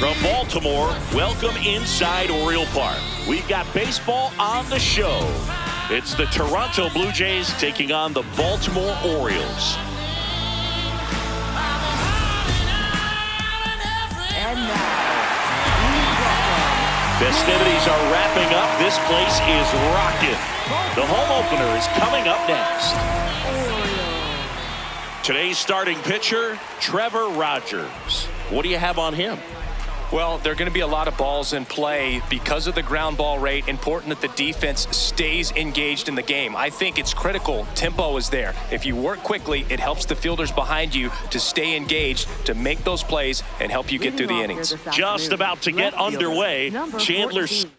From Baltimore, welcome inside Oriole Park. We've got baseball on the show. It's the Toronto Blue Jays taking on the Baltimore Orioles. And now, festivities are wrapping up. This place is rocking. The home opener is coming up next. Today's starting pitcher, Trevor Rogers. What do you have on him? Well, there are going to be a lot of balls in play because of the ground ball rate. Important that the defense stays engaged in the game. I think it's critical. Tempo is there. If you work quickly, it helps the fielders behind you to stay engaged, to make those plays, and help you get through the innings. Just about to get underway. Chandler. Simpson.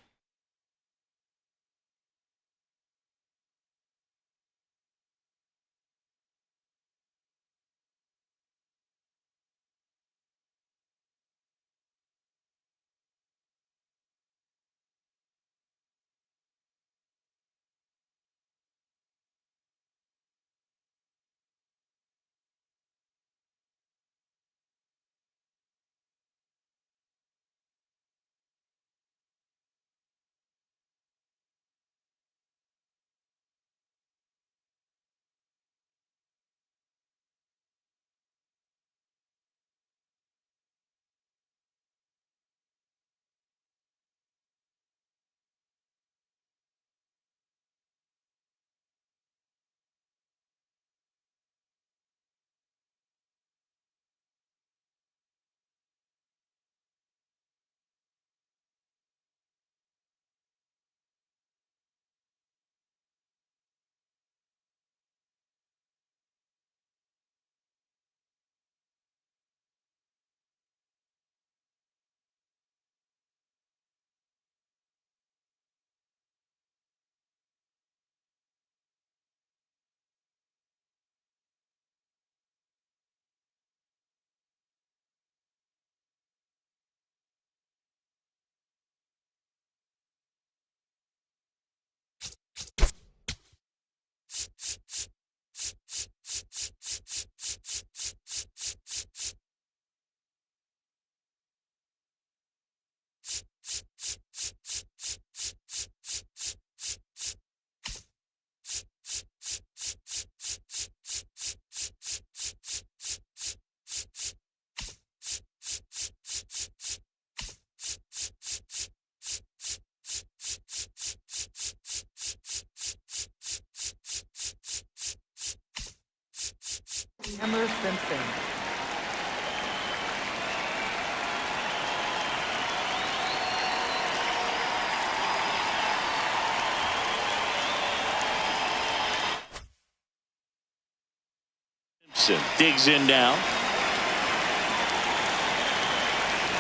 Simpson digs in now.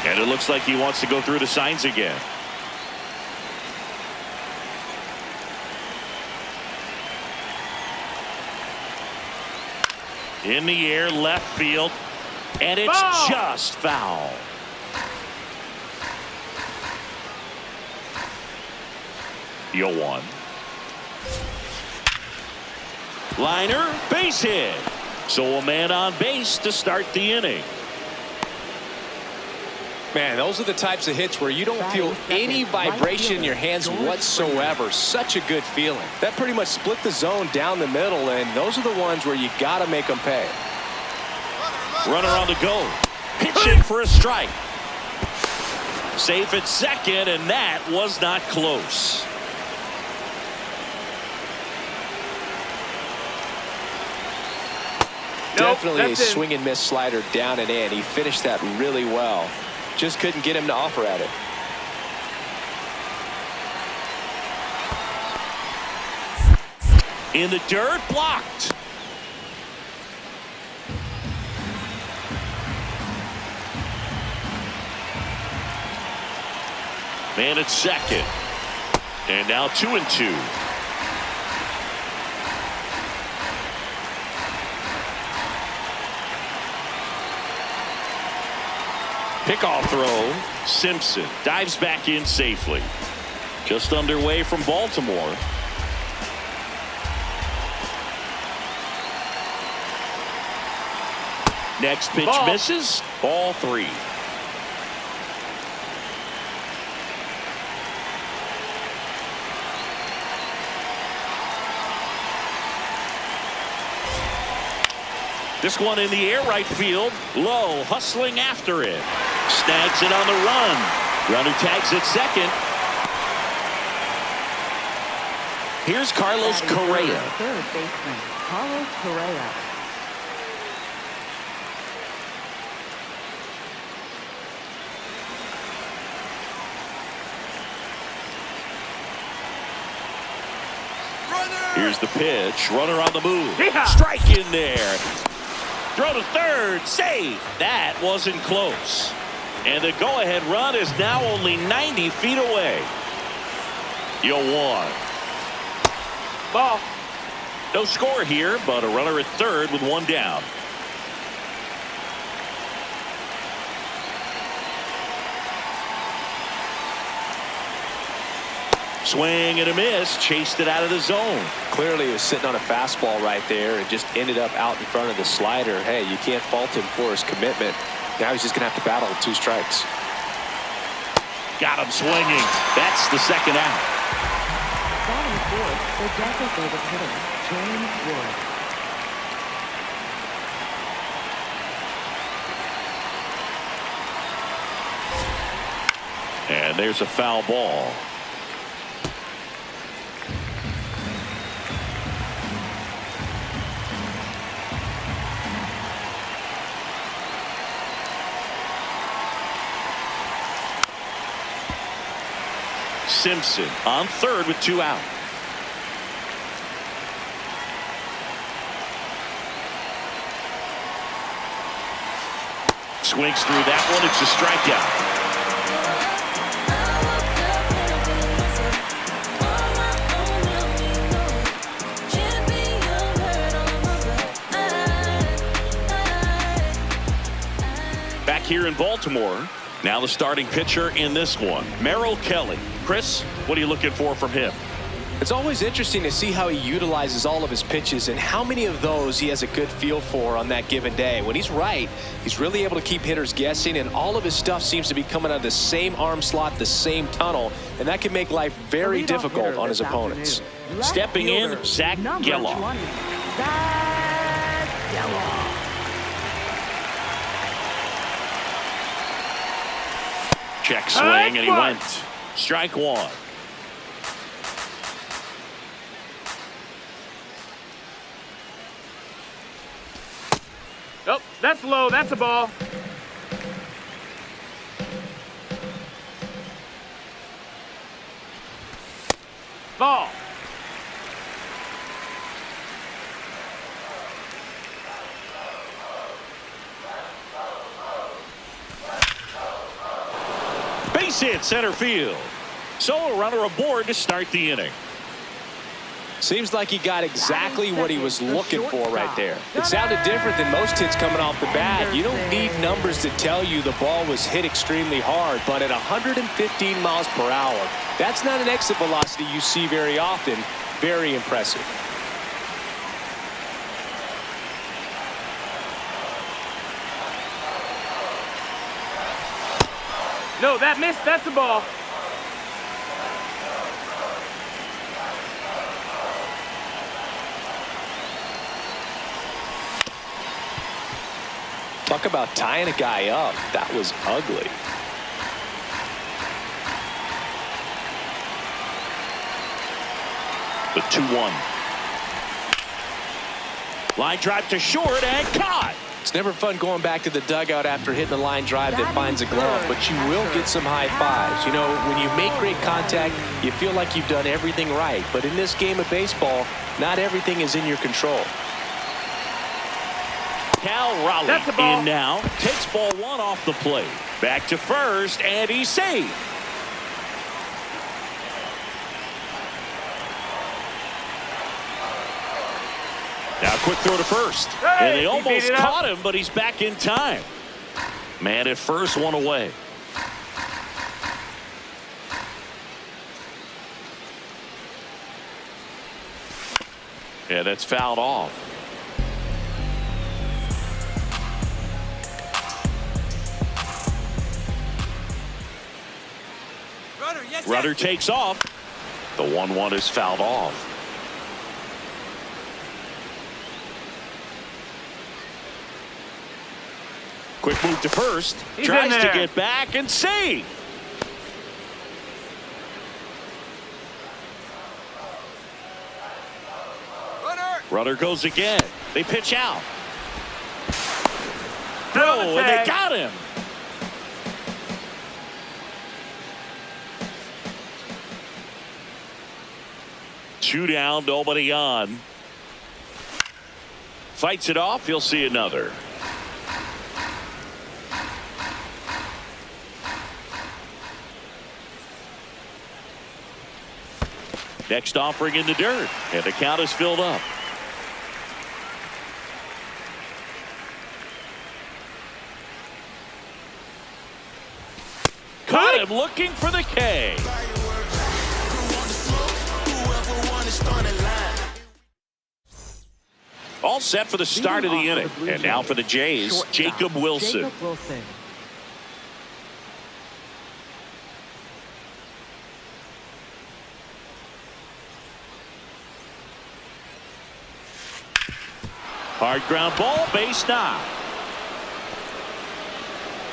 And it looks like he wants to go through the signs again. In the air, left field, and it's just foul. You'll one. Liner, base hit. So a man on base to start the inning. Man, those are the types of hits where you don't feel any vibration in your hands whatsoever. Such a good feeling. That pretty much split the zone down the middle, and those are the ones where you got to make them pay. Runner on the go. Pitching for a strike. Safe at second, and that was not close. Definitely a swing and miss slider down and in. He finished that really well. Just couldn't get him to offer at it. In the dirt, blocked. Man at second. And now 2-2. Pickoff throw. Simpson dives back in safely. Just underway from Baltimore. Next pitch misses. Ball 3. This one in the air right field. Low, hustling after it. Snags it on the run. Runner tags at second. Here's Carlos Correa. Third baseman, Carlos Correa. Here's the pitch. Runner on the move. Strike in there. Throw to third. Save. That wasn't close. And the go-ahead run is now only 90 feet away. 0-1. Ball. No score here, but a runner at third with one down. Swing and a miss. Chased it out of the zone. Clearly he was sitting on a fastball right there and just ended up out in front of the slider. Hey, you can't fault him for his commitment. Now he's just going to have to battle with 2 strikes. Got him swinging. That's the second out. Batting fourth, the designated hitter, James Wood. And there's a foul ball. Simpson on third with 2 out. Swings through that one. It's a strikeout. Back here in Baltimore. Now the starting pitcher in this one, Merrill Kelly. Chris, what are you looking for from him? It's always interesting to see how he utilizes all of his pitches and how many of those he has a good feel for on that given day. When he's right, he's really able to keep hitters guessing, and all of his stuff seems to be coming out of the same arm slot, the same tunnel, and that can make life very difficult on his opponents. Stepping in, Zach Geloff. Zach Geloff. Check swing, and he went. Strike one. Oh, that's low. That's a ball. Ball. Base hit center field. So a runner aboard to start the inning. Seems like he got exactly what he was looking for right there. It sounded different than most hits coming off the bat. You don't need numbers to tell you the ball was hit extremely hard, but at 115 miles per hour, that's not an exit velocity you see very often. Very impressive. No, that missed. That's a ball. Talk about tying a guy up. That was ugly. The 2-1. Line drive to short and caught. It's never fun going back to the dugout after hitting a line drive that finds a glove, but you will get some high fives. You know, when you make great contact, you feel like you've done everything right. But in this game of baseball, not everything is in your control. Cal Raleigh in now. Takes ball 1 off the plate. Back to first, and he's safe. Now quick throw to first. And they almost caught him, but he's back in time. Man at first, 1 away. Yeah, that's fouled off. Runner takes off. The 1-1 is fouled off. Quick move to first. He's Tries in to there. get back and save. Runner goes again. They pitch out. Throw, and they got him. Two down, nobody on. Fights it off. He'll see another. Next offering in the dirt, and the count is filled up. Caught him looking for the K. All set for the start of the inning. And now for the Jays, Jacob Wilson. Hard ground ball, base knock.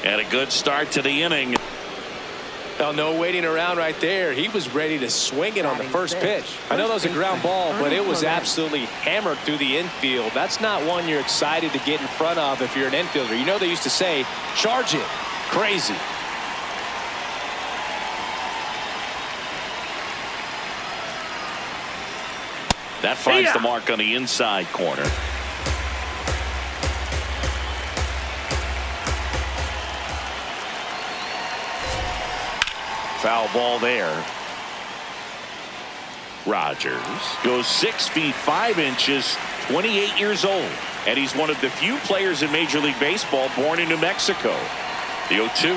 And a good start to the inning. Well, no waiting around right there. He was ready to swing it on the first pitch. I know that was a ground ball, but it was absolutely hammered through the infield. That's not one you're excited to get in front of if you're an infielder. You know they used to say, charge it. Crazy. That finds the mark on the inside corner. Foul ball there. Rogers goes 6 feet 5 inches, 28 years old, and he's one of the few players in Major League Baseball born in New Mexico. The 0-2.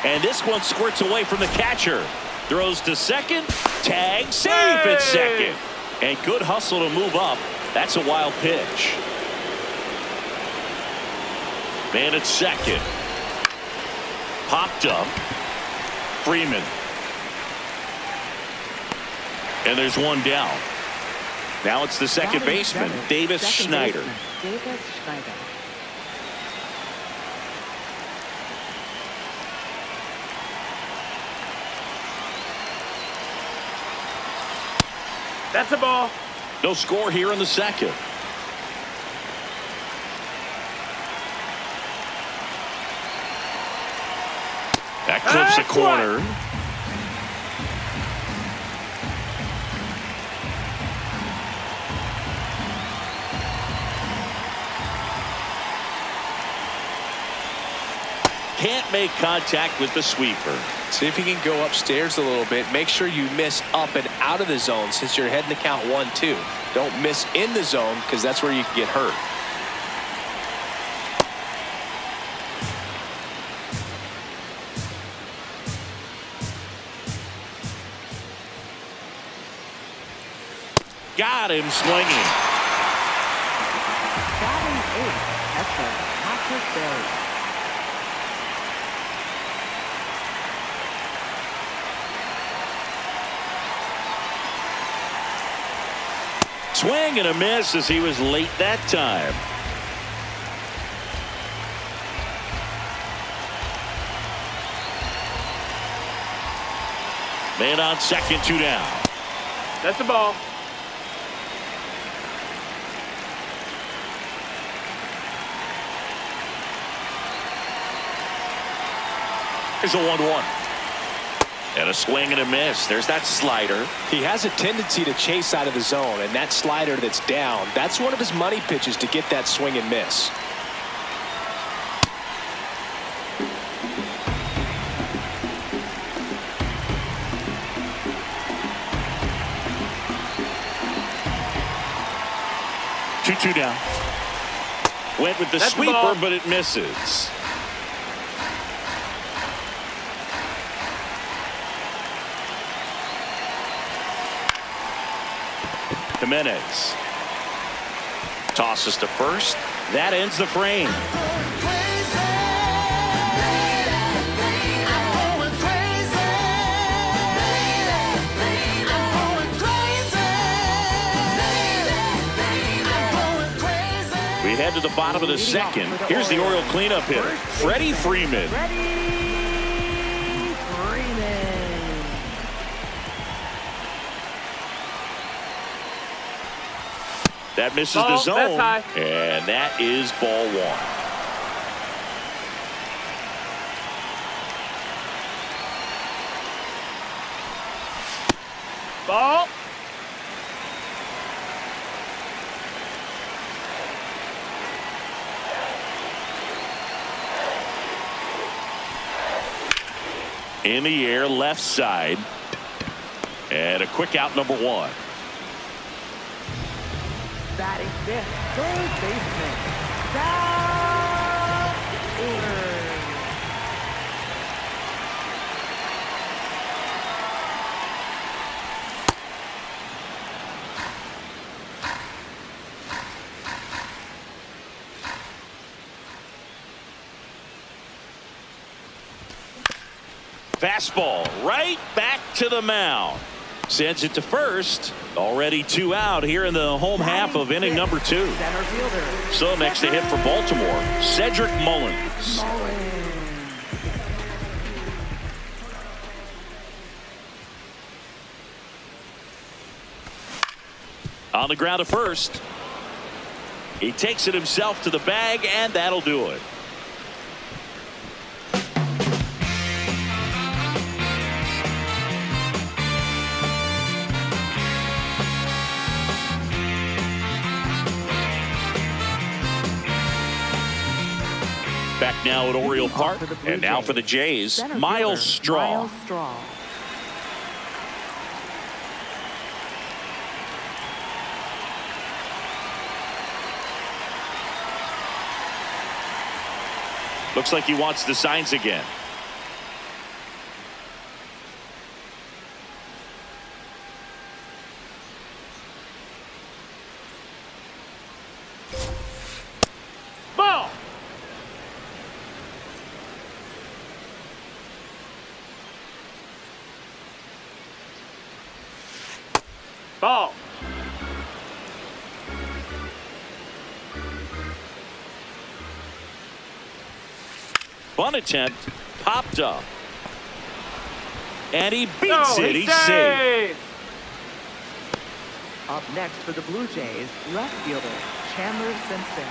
And this one squirts away from the catcher. Throws to second. Tag. Safe at second. And good hustle to move up. That's a wild pitch. Man at second. Popped up. Freeman. And there's one down. Now it's the second baseman, Davis Schneider. Davis Schneider. That's a ball. No score here in the second. That clips a corner. Can't make contact with the sweeper. See if you can go upstairs a little bit. Make sure you miss up and out of the zone since you're heading to count 1-2. Don't miss in the zone because that's where you can get hurt. Got him swinging. Batting 8, catcher Patrick Berry. Swing and a miss as he was late that time. Man on second, 2 down. That's the ball. Here's a 1-1. And a swing and a miss. There's that slider. He has a tendency to chase out of the zone, and that slider that's down, that's one of his money pitches to get that swing and miss. Two down. Went with the That's the sweeper, ball. but it misses. Jimenez tosses to first. That ends the frame. We head to the bottom of the second. Here's the Oriole cleanup hitter, Freddie Freeman. That misses the zone, and that is ball one. Ball. In the air, left side. And a quick out, number one. Batting fifth, third baseman, Down Order. Fastball right back to the mound. Sends it to first. Already 2 out here in the home half of inning number 2. Center fielder. So next to hit for Baltimore, Cedric Mullins. On the ground to first. He takes it himself to the bag, and that'll do it. Back now at Oriole Park, and now for the Jays, Miles Straw. Looks like he wants the signs again. Ball. Ball. Bunt attempt, popped up. And he beats it. He's safe. Up next for the Blue Jays, left fielder, Chandler Simpson.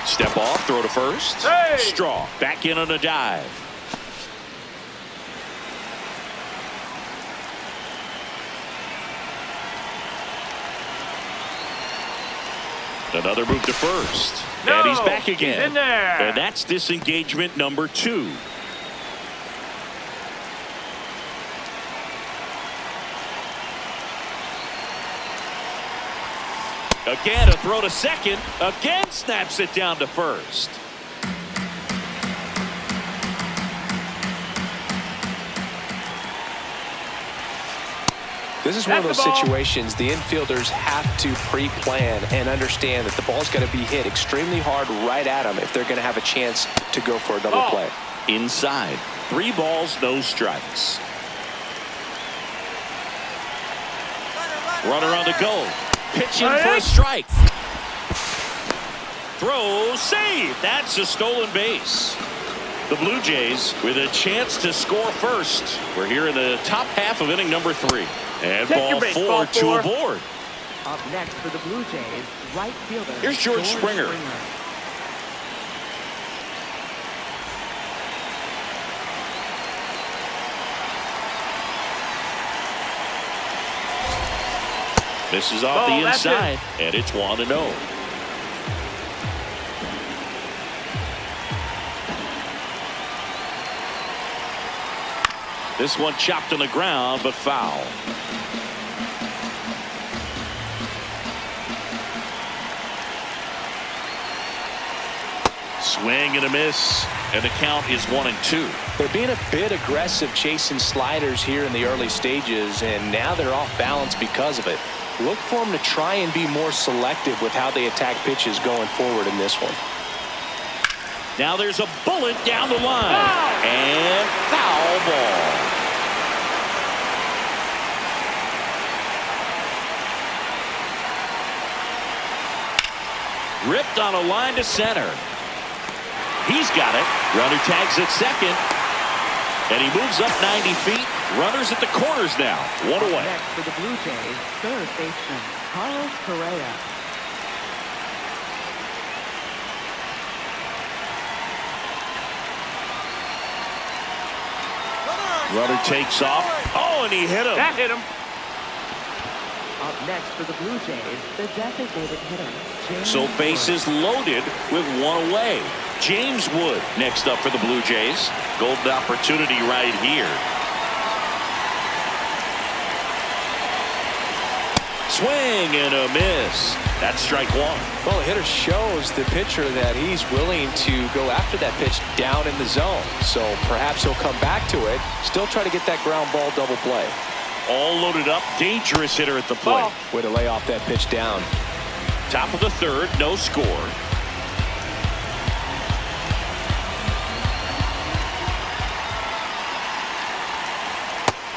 Step off, throw to first. Hey! Straw back in on a dive. Another move to first. No, and he's back again. He's in there. And that's disengagement number 2. Again, a throw to second. Again, snaps it down to first. This is one of those situations the infielders have to pre-plan and understand that the ball's got to be hit extremely hard right at them if they're going to have a chance to go for a double play. Inside. 3 balls, no strikes. Runner on the go. Pitching for a strike. Throw, save. That's a stolen base. The Blue Jays with a chance to score first. We're here in the top half of inning number 3. And ball 4 to aboard. Up next for the Blue Jays, right fielder. Here's George Springer. Misses off the inside, and it's 1-0. This one chopped on the ground, but foul. Swing and a miss, and the count is 1-2. They're being a bit aggressive chasing sliders here in the early stages, and now they're off balance because of it. Look for them to try and be more selective with how they attack pitches going forward in this one. Now there's a bullet down the line. And foul ball. Ripped on a line to center. He's got it. Runner tags at second. And he moves up 90 feet. Runners at the corners now. One away. Next for the Blue Jays, third baseman Carlos Correa. Runner takes off. Oh, and he hit him. That hit him. Up next for the Blue Jays, the designated hitter, James So bases loaded with one away. James Wood next up for the Blue Jays. Golden opportunity right here. Swing and a miss. That's strike one. Well, the hitter shows the pitcher that he's willing to go after that pitch down in the zone. So perhaps he'll come back to it. Still try to get that ground ball double play. All loaded up. Dangerous hitter at the plate. Way to lay off that pitch down. Top of the third. No score.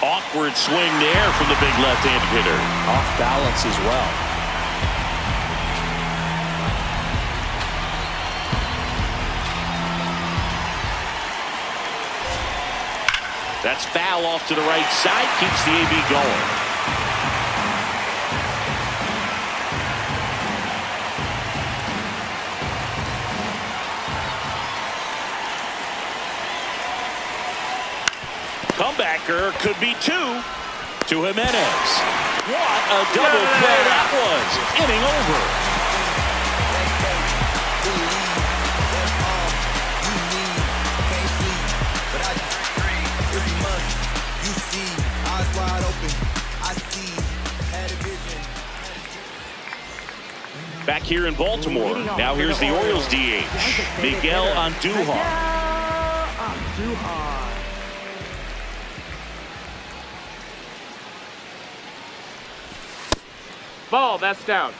Awkward swing there from the big left-handed hitter. Off balance as well. That's foul off to the right side. Keeps the AB going. Comebacker could be two to Jimenez. What a double play that was. Inning over. Back here in Baltimore. Now here's the Orioles DH, Miguel Andujar. Ball, that's down.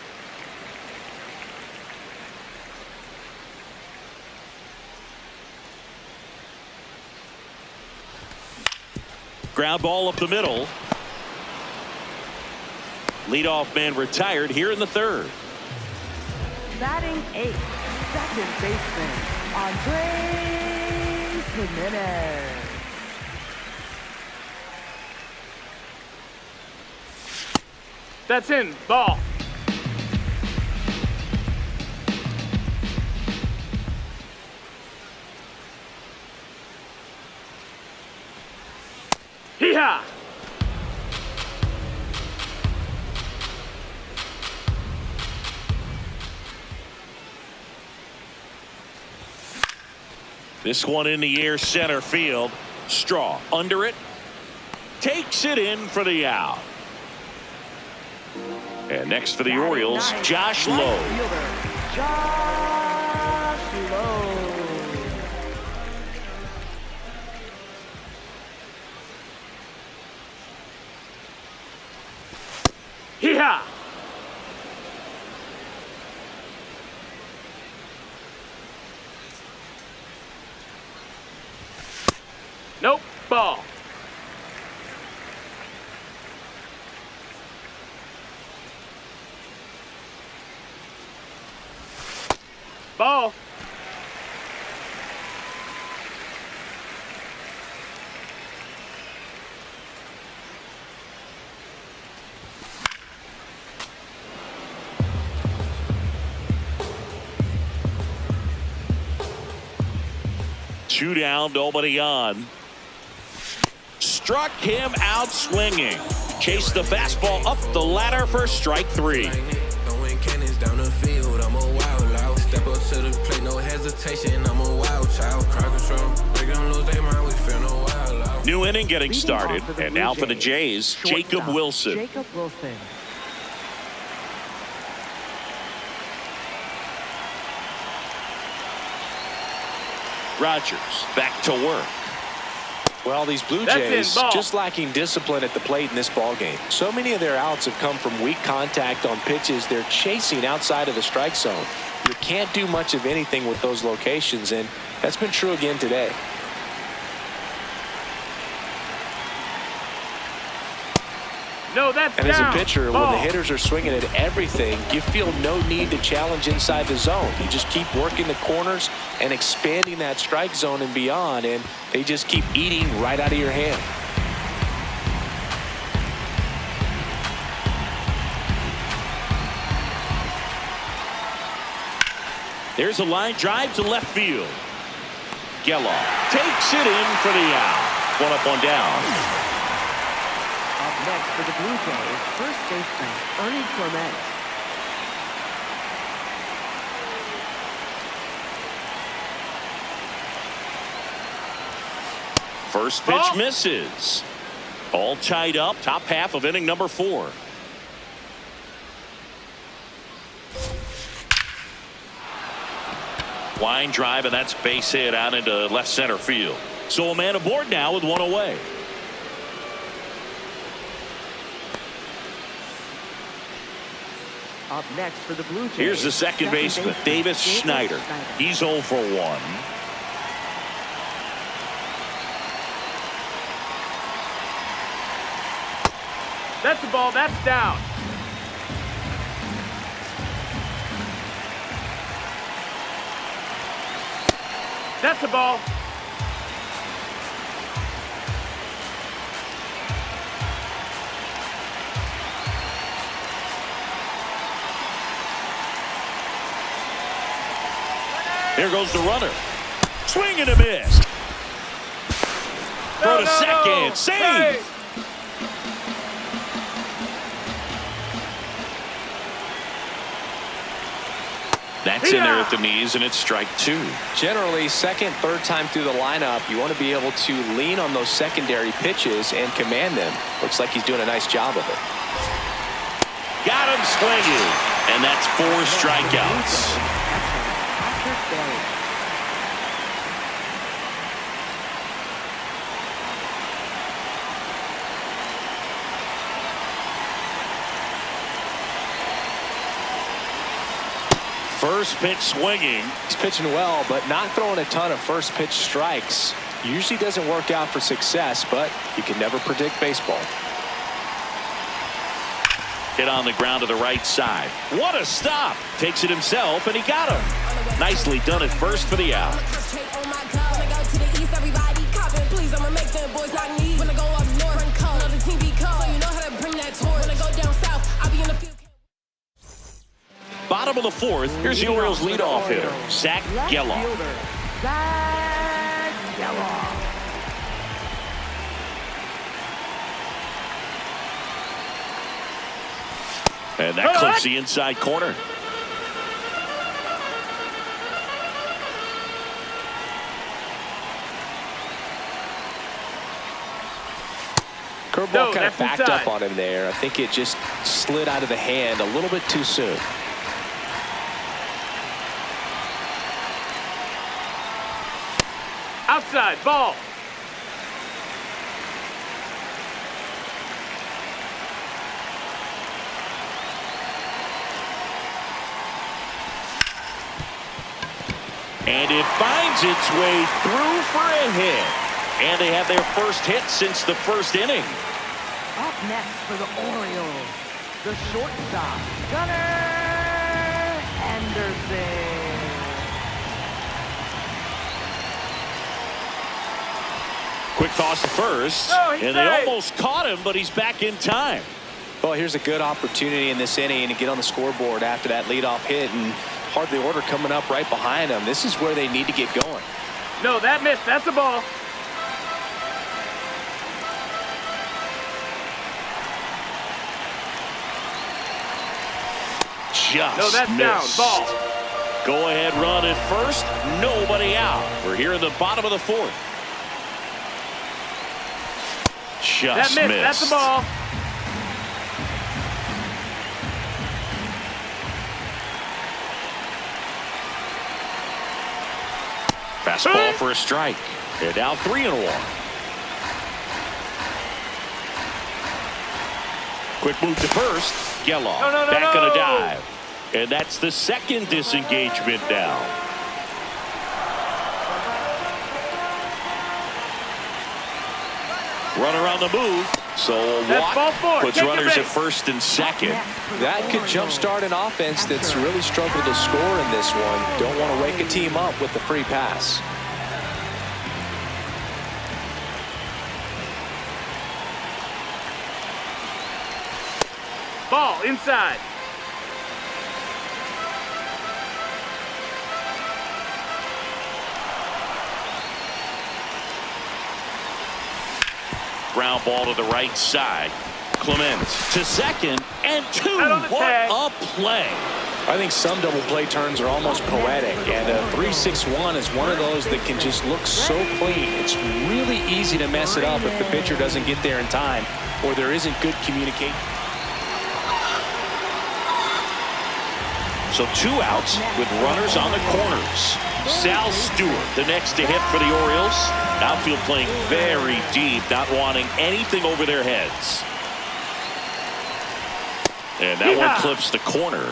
Ground ball up the middle. Leadoff man retired here in the third. Batting eighth, second baseman Andres Jimenez. That's in. Ball. Hee-haw! This one in the air, center field. Straw under it. Takes it in for the out. And next for the Orioles, Josh Lowe. Josh Lowe. Hee-haw! Nope. Ball. Ball. Two down, nobody on. Struck him out swinging. Chased the fastball up the ladder for strike three. New inning getting started, and now for the Jays, Jacob Wilson. Jacob Wilson. Rogers back to work. Well, these Blue That's Jays in. Ball. just lacking discipline at the plate in this ball game. So many of their outs have come from weak contact on pitches they're chasing outside of the strike zone. You can't do much of anything with those locations, and that's been true again today. No, that's And down. as a pitcher, Ball. when the hitters are swinging at everything, you feel no need to challenge inside the zone. You just keep working the corners and expanding that strike zone and beyond, and they just keep eating right out of your hand. There's a line drive to left field. Geloff takes it in for the out. One up, one down. Up next for the Blue Jays, first baseman Ernie Clement. First pitch misses. All tied up. Top half of inning number 4. Line drive, and that's base hit out into left center field. So a man aboard now with one away. Up next for the Blue Jays. Here's the second baseman, Davis Schneider. He's 0 for 1. That's the ball. That's down. That's the ball. Here goes the runner. Swing and a miss. Throw to second. No. Save. Hey. That's in there at the knees, and it's strike 2. Generally, second, third time through the lineup, you want to be able to lean on those secondary pitches and command them. Looks like he's doing a nice job of it. Got him swinging, and that's 4 strikeouts. Patrick Berry. First pitch swinging. He's pitching well, but not throwing a ton of first pitch strikes. Usually doesn't work out for success, but you can never predict baseball. Hit on the ground to the right side. What a stop. Takes it himself, and he got him. Nicely done at first for the out. Bottom of the 4th, here's the Orioles leadoff hitter, Zach Geloff. Zach Geloff. And that clips the inside corner. Curveball kind of backed up on him there. I think it just slid out of the hand a little bit too soon. Outside ball. And it finds its way through for a hit. And they have their first hit since the first inning. Up next for the Orioles, the shortstop, Gunnar Henderson. Quick toss to first. And they almost caught him, but he's back in time. Well, here's a good opportunity in this inning to get on the scoreboard after that leadoff hit, and hardly order coming up right behind them. This is where they need to get going. No, that missed. That's a ball. Just no, that's missed. down. Ball. Go ahead run at first. Nobody out. We're here in the bottom of the 4th. Just that missed. missed. That's the ball. Fastball for a strike. They're down 3-1. Quick move to first. Geloff back on a dive. And that's the second disengagement down. Runner on the move. So a That's ball walk four. puts Take your runners at base. first and second. That could jumpstart an offense that's really struggled to score in this one. Don't want to wake a team up with the free pass. Ball inside. Ground ball to the right side. Clemens to second and two. Out on the What tag. a play. I think some double play turns are almost poetic, and a 3-6-1 is one of those that can just look so clean. It's really easy to mess it up if the pitcher doesn't get there in time or there isn't good communication. So 2 outs with runners on the corners. Sal Stewart, the next to hit for the Orioles. Outfield playing very deep, not wanting anything over their heads. And that one clips the corner.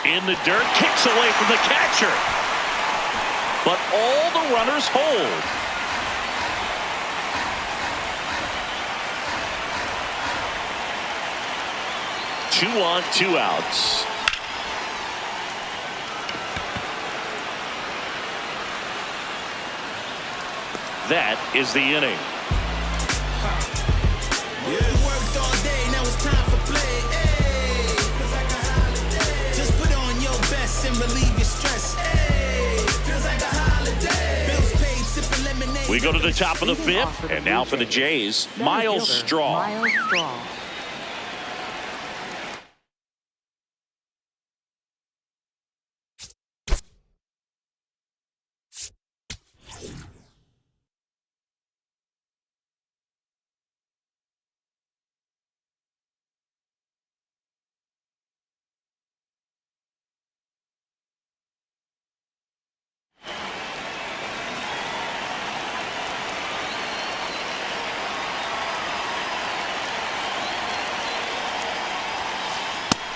In the dirt, kicks away from the catcher. But all the runners hold. Two on, 2 outs. That is the inning. Worked all day, now it's time for play. Hey, feels like a holiday. Just put on your best and relieve your stress. Hey, feels like a holiday. Bills paid, sipping lemonade. We go to the top of the 5th, and now for the Jays, Miles Straw. Miles Straw.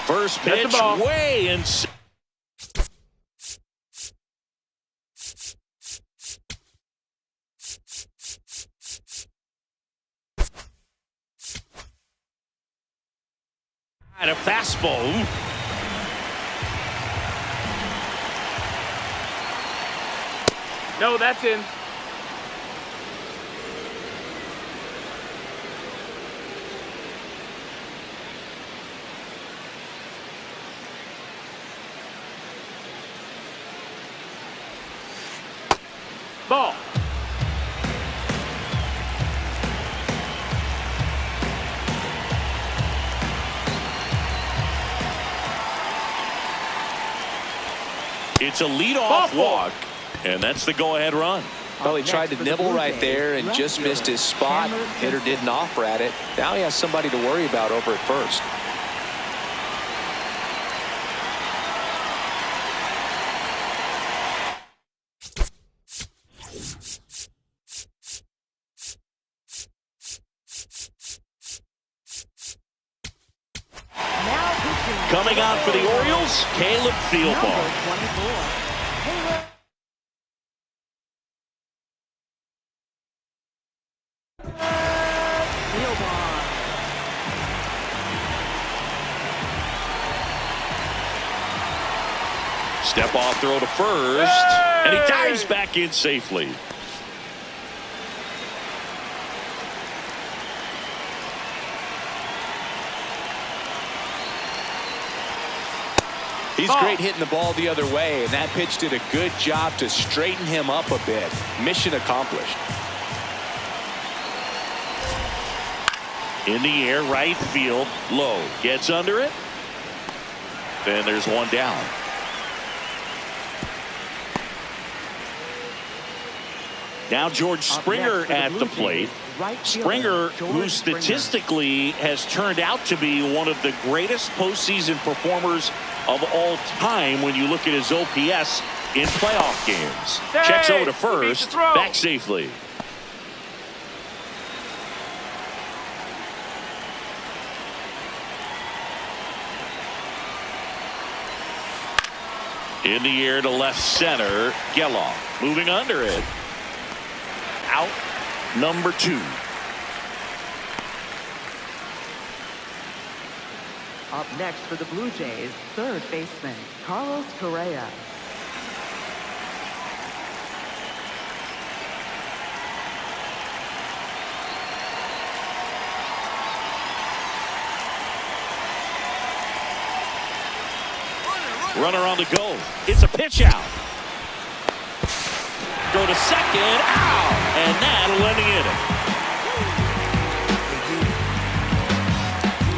First That's the pitch, ball. way inside. And a fastball. No, that's in. Ball. It's a leadoff Ball four. walk, and that's the go-ahead run. Well, he tried to nibble right there and just missed his spot. Hitter didn't offer at it. Now he has somebody to worry about over at first. Coming on for the Orioles, Caleb Fieldball. Step off throw to first, and he dives back in safely. He's great hitting the ball the other way, and that pitch did a good job to straighten him up a bit. Mission accomplished. In the air, right field, low. Gets under it. Then there's one down. Now George Springer at the plate. Springer, who statistically has turned out to be one of the greatest postseason performers of all time when you look at his OPS in playoff games. Hey, Checks over to he beat the first, throw. back safely. In the air to left center. Geloff moving under it. Out number 2. Up next for the Blue Jays, third baseman, Carlos Correa. Runner on the go. It's a pitch out. Go to second. Out. And that'll end the inning.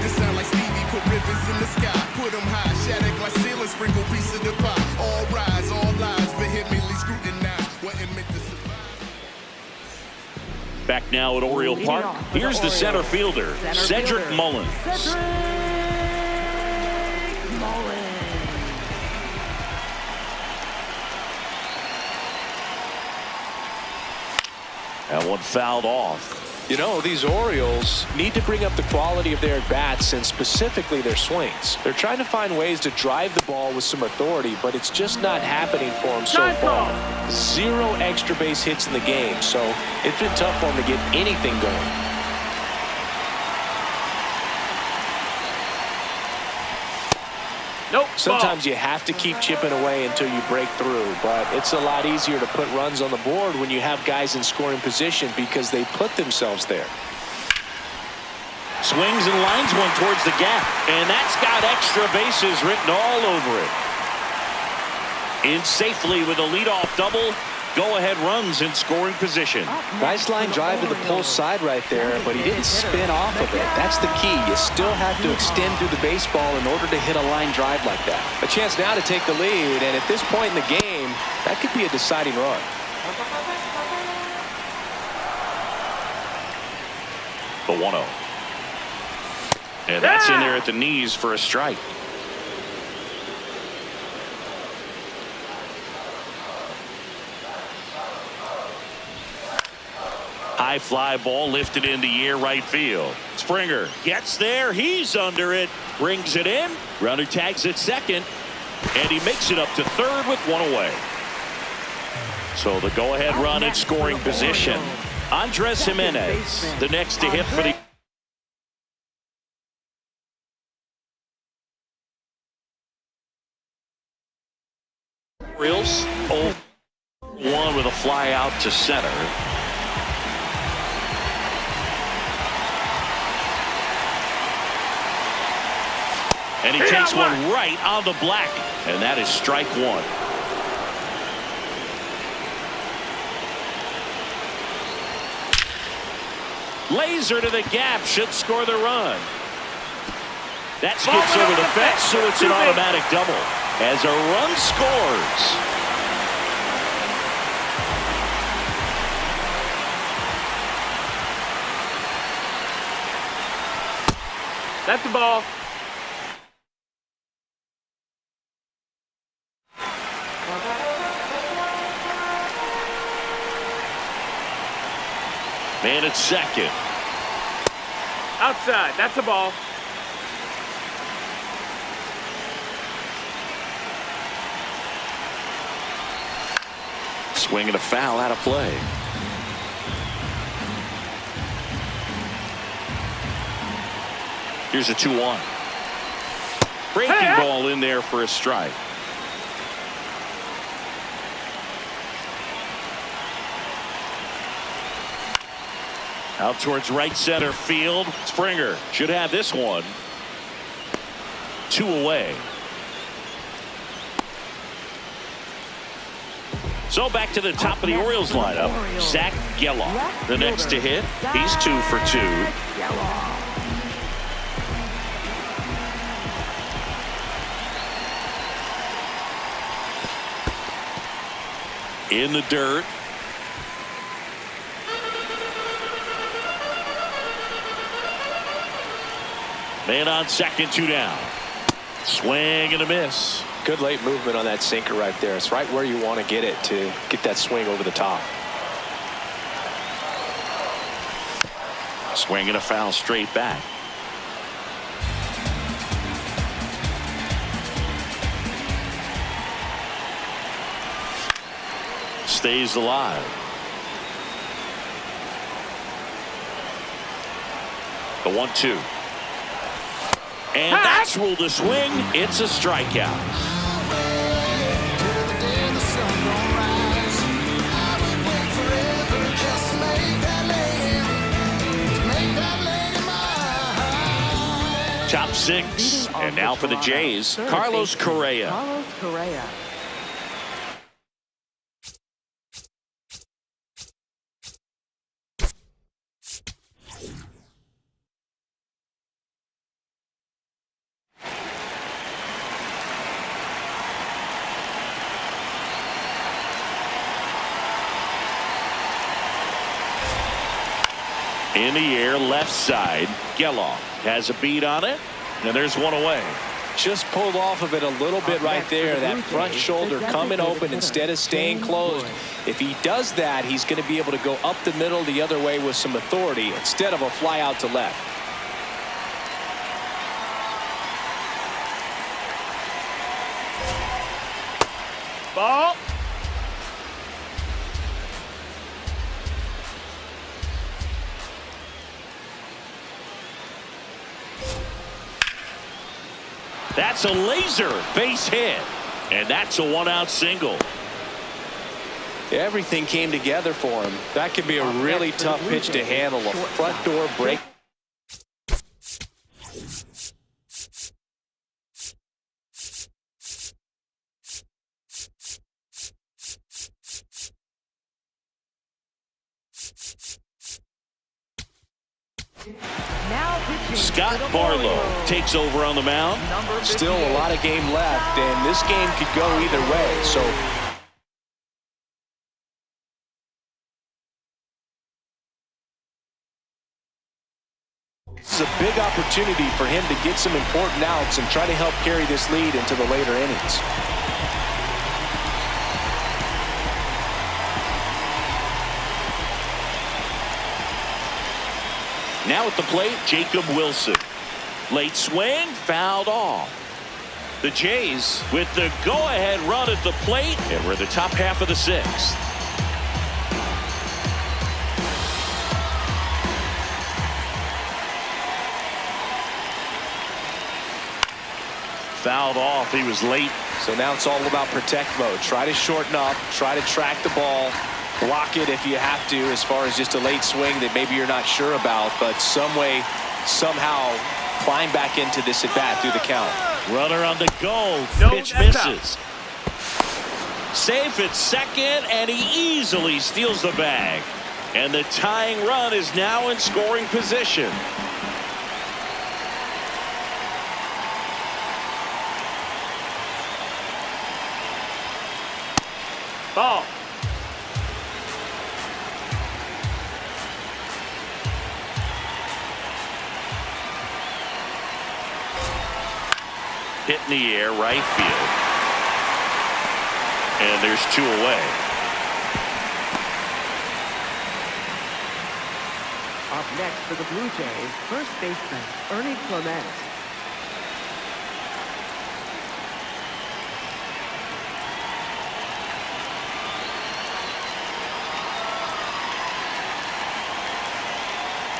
This sound like Stevie put rivers in the sky. Put them high. Shattered glass ceiling. Sprinkle piece of the pie. All rise, all lies. Vehemently scrutinized. Wasn't meant to survive. Back now at Oriole Park. Here's the center fielder, Cedric Mullins. That one fouled off. You know, these Orioles need to bring up the quality of their at-bats and specifically their swings. They're trying to find ways to drive the ball with some authority, but it's just not happening for them so far. 0 extra base hits in the game, so it's been tough for them to get anything going. Nope. Sometimes you have to keep chipping away until you break through, but it's a lot easier to put runs on the board when you have guys in scoring position because they put themselves there. Swings and lines one towards the gap, and that's got extra bases written all over it. In safely with a leadoff double. Go-ahead runs in scoring position. Nice line drive to the pull side right there, but he didn't spin off of it. That's the key. You still have to extend through the baseball in order to hit a line drive like that. A chance now to take the lead, and at this point in the game, that could be a deciding run. The 1-0. And that's in there at the knees for a strike. High fly ball lifted in the air right field. Springer gets there. He's under it. Brings it in. Runner tags at second. And he makes it up to third with one away. So the go-ahead run in scoring position. Andres Jimenez, the next to hit for the Orioles. 0-1 with a fly out to center. And he takes one right on the black. And that is strike 1. Laser to the gap. Should score the run. That skips over the fence, so it's an automatic double. As a run scores. That's the ball. Man at second. Outside. That's the ball. Swing and a foul out of play. Here's a 2-1. Breaking ball in there for a strike. Out towards right center field. Springer should have this one. 2 away. So back to the top of the Orioles lineup. Zach Geloff, the next to hit. He's 2 for 2. In the dirt. Man on second, 2 down. Swing and a miss. Good late movement on that sinker right there. It's right where you want to get it to get that swing over the top. Swing and a foul straight back. stays alive. The 1-2. And that's ruled a swing. It's a strikeout. Top 6. And now for the Jays, Carlos Correa. Carlos Correa. In the air, left side. Geloff has a beat on it, and there's one away. Just pulled off of it a little bit right there. That front shoulder coming open instead of staying closed. If he does that, he's going to be able to go up the middle the other way with some authority instead of a fly out to left. Ball. That's a laser base hit, and that's a one-out single. Everything came together for him. That could be a really tough pitch to handle. A front door break. Scott Barlow takes over on the mound. Still a lot of game left, and this game could go either way. So this is a big opportunity for him to get some important outs and try to help carry this lead into the later innings. Now at the plate, Jacob Wilson. Late swing, fouled off. The Jays with the go-ahead run at the plate, and we're in the top half of the 6th. Fouled off. He was late. So now it's all about protect mode. Try to shorten up, try to track the ball. Block it if you have to, as far as just a late swing that maybe you're not sure about, but some way, somehow climb back into this at bat through the count. Runner on the go. Pitch misses. Safe at second, and he easily steals the bag. And the tying run is now in scoring position. Ball. Hit in the air, right field. And there's 2 away. Up next for the Blue Jays, first baseman Ernie Clement.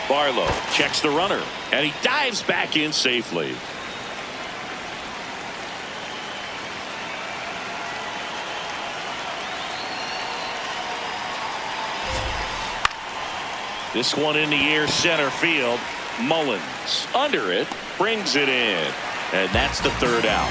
Barlow checks the runner, and he dives back in safely. This one in the air, center field. Mullins under it, brings it in, and that's the 3rd out.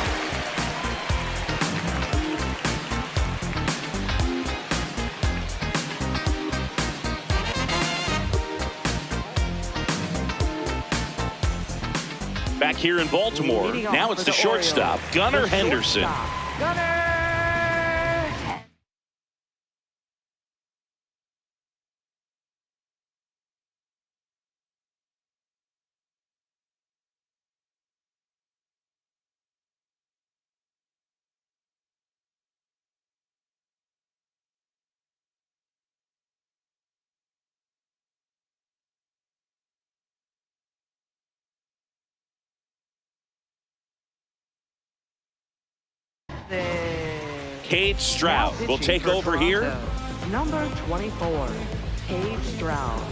Back here in Baltimore, now it's the shortstop, Gunnar Henderson. Gunnar! Cade Stroud will take over here. Number 24, Paige Stroud.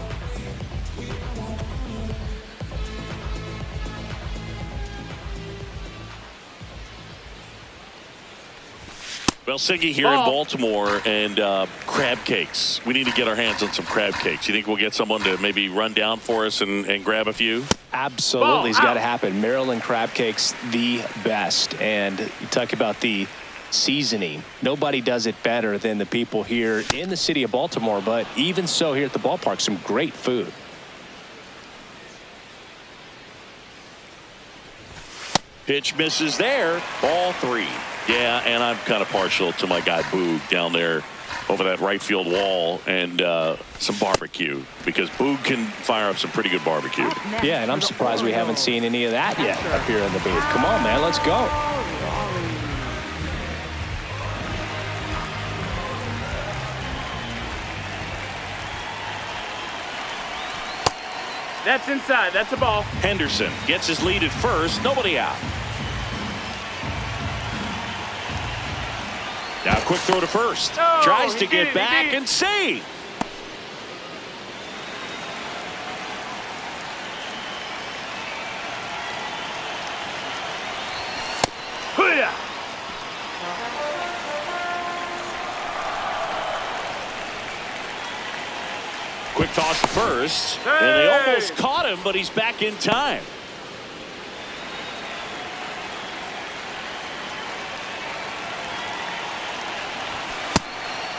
Well, Siggy here in Baltimore, and crab cakes. We need to get our hands on some crab cakes. You think we'll get someone to maybe run down for us and grab a few? Absolutely. It's got to happen. Maryland crab cakes, the best. And you talk about the seasoning. Nobody does it better than the people here in the city of Baltimore. But even so, here at the ballpark, some great food. Pitch misses there. Ball 3. Yeah, and I'm kind of partial to my guy Boog down there over that right field wall, and some barbecue, because Boog can fire up some pretty good barbecue. Yeah, and I'm surprised we haven't seen any of that yet up here in the booth. Come on, man, let's go. That's inside. That's a ball. Henderson gets his lead at first. Nobody out. Now a quick throw to first. Oh, Tries to get back and save. Hoo-yah! Quick toss to first. And they almost caught him, but he's back in time.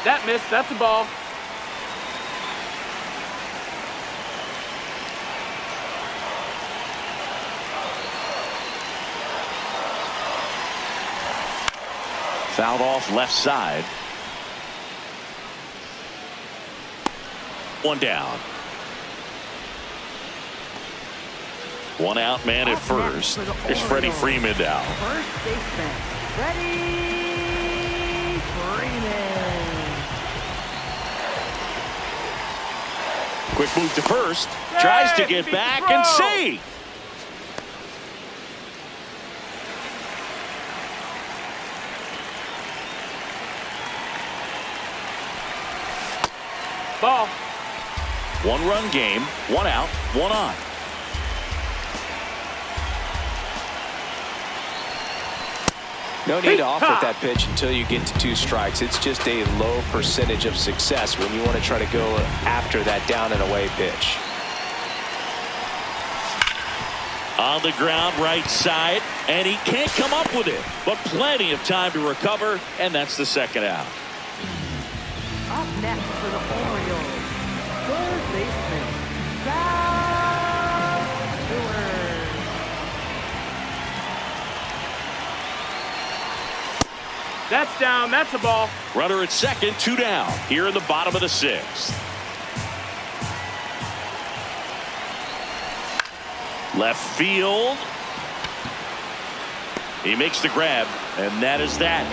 That missed. That's a ball. Fouled off left side. One down. One out, man at first. Here's Freddie Freeman now. First baseman, Freddie Freeman. Quick move to first. Tries to get back and save. Ball. One-run game. One out. One on. No need to offer that pitch until you get to 2 strikes. It's just a low percentage of success when you want to try to go after that down and away pitch. On the ground, right side, and he can't come up with it, but plenty of time to recover, and that's the second out. Up next for the Orioles, third baseman, Zach Stewart. That's down. That's a ball. Runner at second, 2 down, here in the bottom of the 6th. Left field. He makes the grab, and that is that.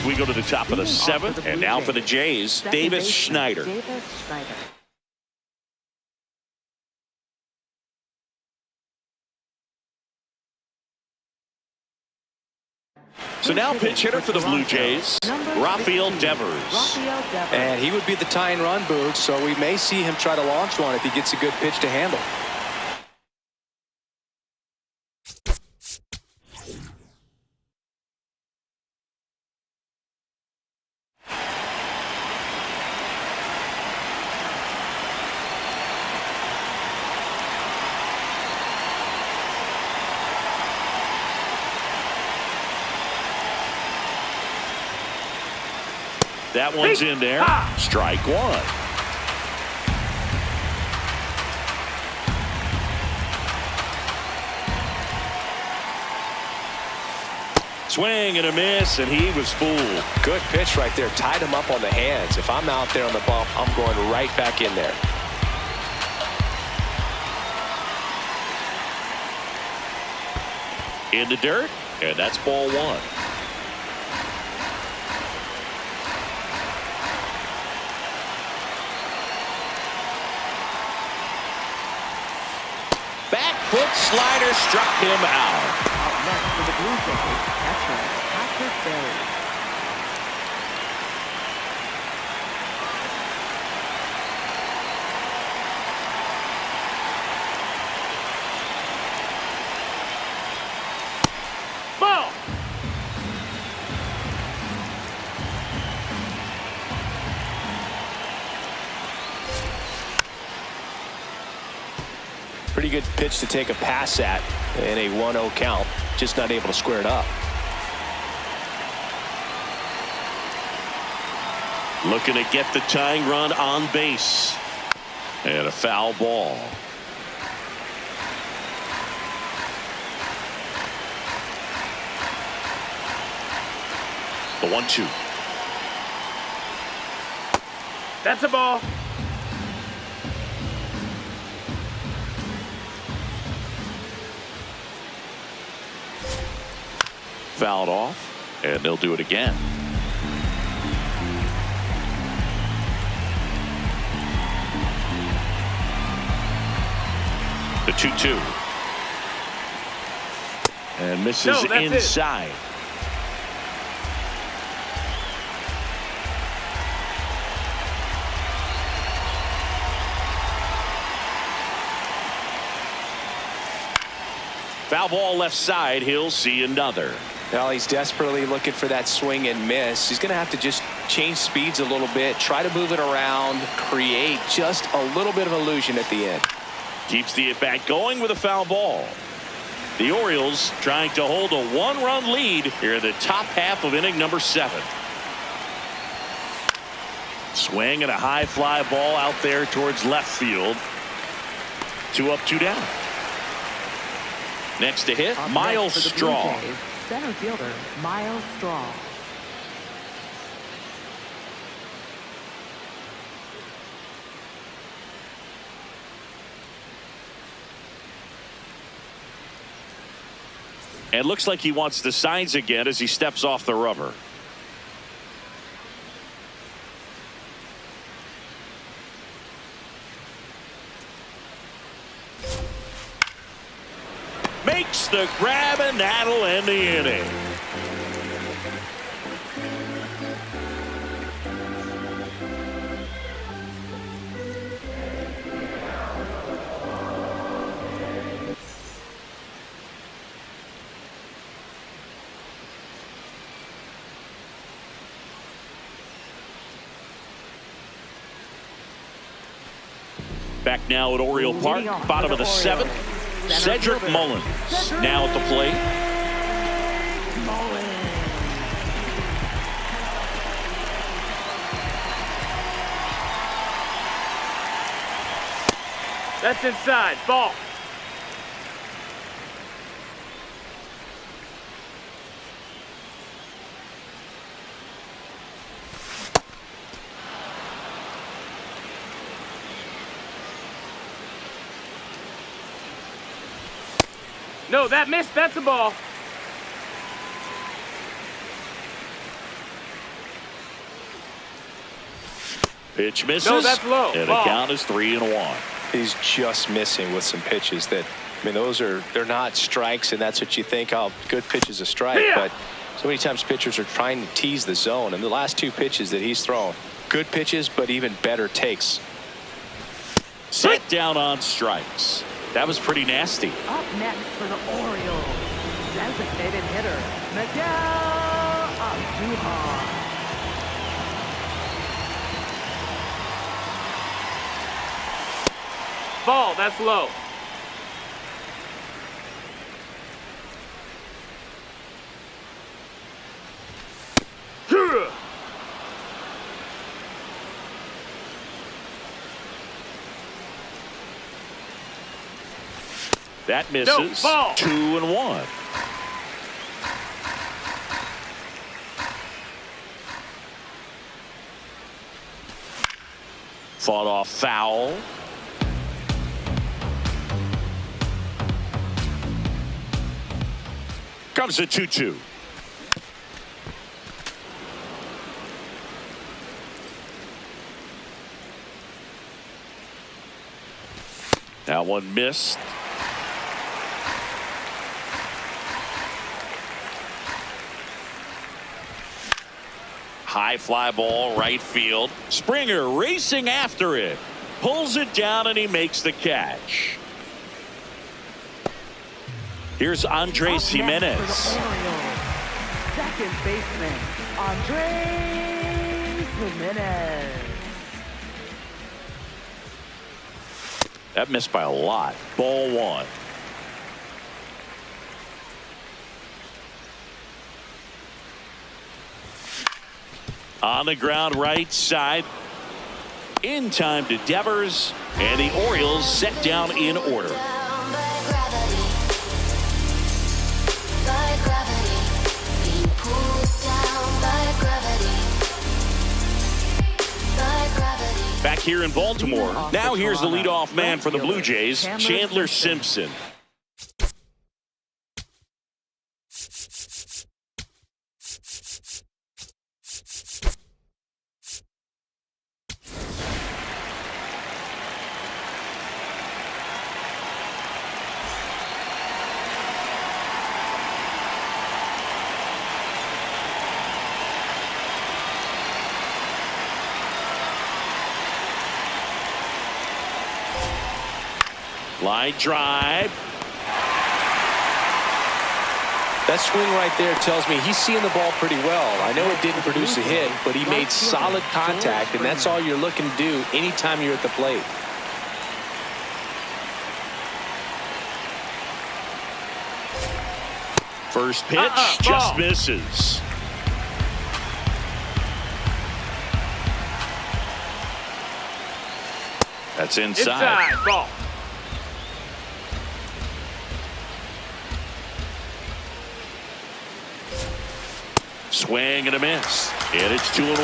We go to the top of the 7th, and now for the Jays, Davis Schneider. Davis Schneider. So now pinch hitter for the Blue Jays, Rafael Devers. And he would be the tying run, Boog, so we may see him try to launch one if he gets a good pitch to handle. That one's in there. Strike 1. Swing and a miss, and he was fooled. Good pitch right there. Tied him up on the hands. If I'm out there on the bump, I'm going right back in there. In the dirt, and that's ball 1. That slider struck him out. Up next for the Blue Jays, catcher Patrick Berry. Ball. Pretty good pitch to take a pass at in a 1-0 count. Just not able to square it up. Looking to get the tying run on base. And a foul ball. The 1-2. That's a ball. Fouled off, and they'll do it again. The 2-2. And misses inside. Foul ball left side. He'll see another. Well, he's desperately looking for that swing and miss. He's going to have to just change speeds a little bit, try to move it around, create just a little bit of illusion at the end. Keeps the at-bat going with a foul ball. The Orioles trying to hold a one-run lead here in the top half of inning number 7. Swing and a high fly ball out there towards left field. 2 up, 2 down. Next to hit, Miles Straw. Center fielder Miles Straw. And looks like he wants the signs again as he steps off the rubber. Makes the grab, and that'll end the inning. Back now at Oriole Park, bottom of the 7th. Cedric Mullins now at the plate. That's inside. Ball. No, that missed. That's a ball. Pitch misses. No, that's low. And the count is 3-1. He's just missing with some pitches that, I mean, they're not strikes, and that's what you think. Oh, good pitch is a strike. Yeah. But so many times pitchers are trying to tease the zone. And the last 2 pitches that he's thrown, good pitches, but even better takes. Set down on strikes. That was pretty nasty. Up next for the Orioles, designated hitter Miguel Andujar. Ball. That's low. That misses. No, ball. 2-1. Fought off foul. Comes the 2-2. That one missed. High fly ball right field. Springer racing after it. Pulls it down and he makes the catch. Here's Andres Jimenez. Second baseman, Andres Jimenez. That missed by a lot. Ball one. On the ground right side. In time to Devers. And the Orioles set down in order. Back here in Baltimore. Now here's the leadoff man for the Blue Jays, Chandler Simpson. Line drive. That swing right there tells me he's seeing the ball pretty well. I know it didn't produce a hit, but he made solid contact, and that's all you're looking to do anytime you're at the plate. First pitch just misses. That's inside. Ball. Swing and a miss. And it's 2-1.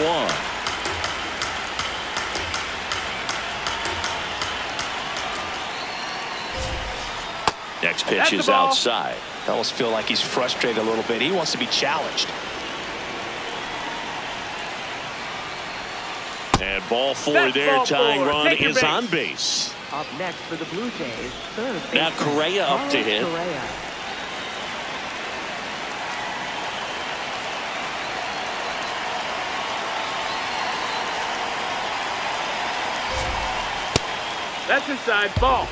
Next pitch is outside. I almost feel like he's frustrated a little bit. He wants to be challenged. And ball four there. Tying run is on base. Up next for the Blue Jays, third baseman, Now Correa up to hit. Correa. That's inside. Ball.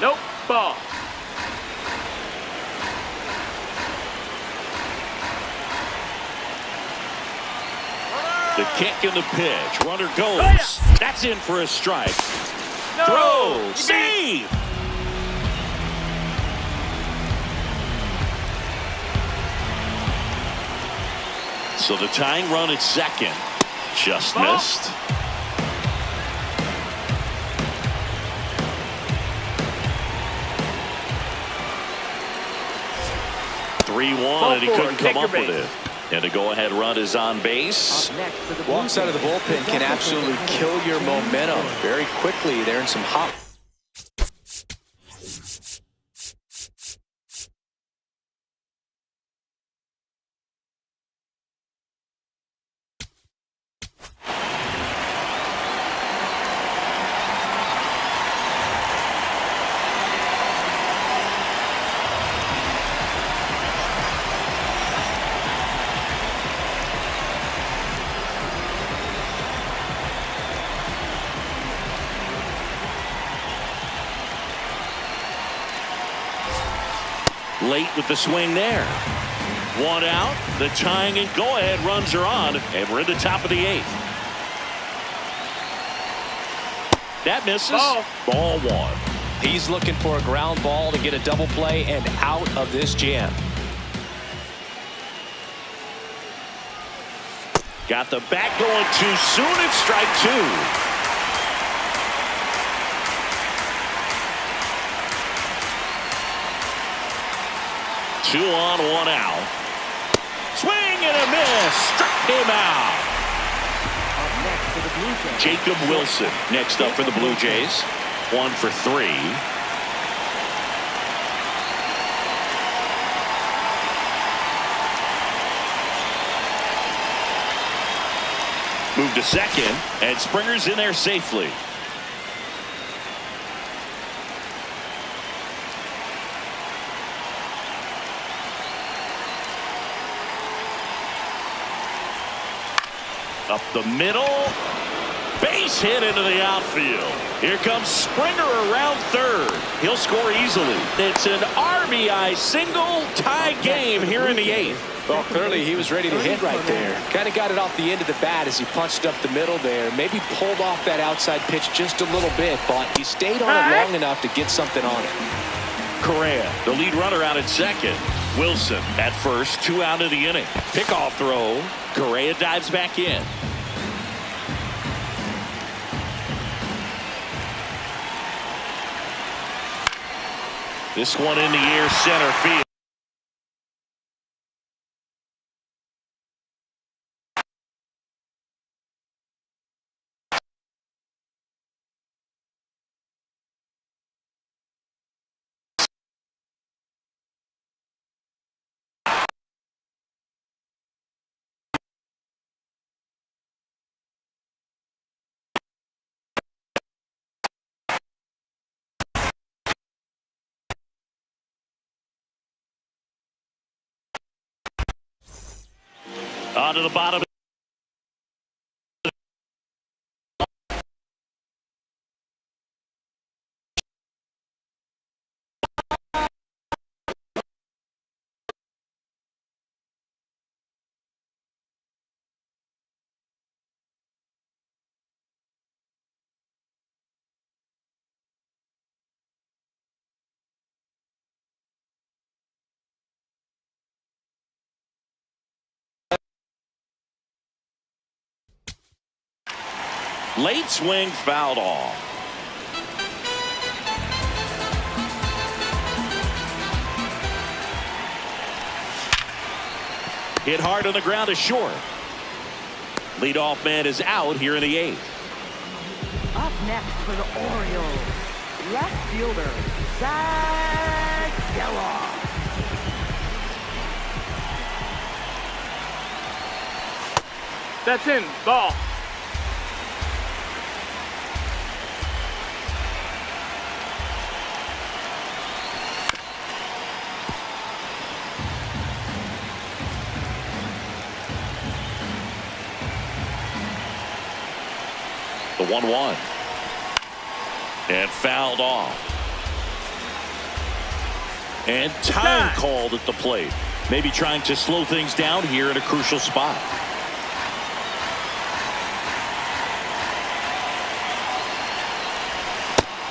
Nope. Ball. The kick and the pitch. Runner goes. Oh, yeah. That's in for a strike. No. Throw. Save. So the tying run at second just missed. And he couldn't come up with it. And a go-ahead run is on base. Walks out of the bullpen can absolutely kill your momentum very quickly. They're in some hot. Late with the swing there. One out. The tying and go-ahead runs are on, and we're in the top of the eighth. That misses. Ball one. He's looking for a ground ball to get a double play and out of this jam. Got the bat going too soon. It's strike two. Two on, one out. Swing and a miss. Struck him out. Up next for the Blue Jays, Jacob Wilson next up for the Blue Jays. 1 for 3. Move to second, and Springer's in there safely. Up the middle. Base hit into the outfield. Here comes Springer around third. He'll score easily. It's an RBI single, tie game here in the 8th. Well, clearly he was ready to hit right there. Kind of got it off the end of the bat as he punched up the middle there. Maybe pulled off that outside pitch just a little bit, but he stayed on it long enough to get something on it. Correa, the lead runner, out at second. Wilson at first, 2 out of the inning. Pickoff throw. Correa dives back in. This one in the air, center field. On to the bottom. Late swing fouled off. Hit hard on the ground to short. Leadoff man is out here in the 8th. Up next for the Orioles, left fielder, Zach Geloff. That's in. Ball. The 1-1. And fouled off. And time called at the plate. Maybe trying to slow things down here in a crucial spot.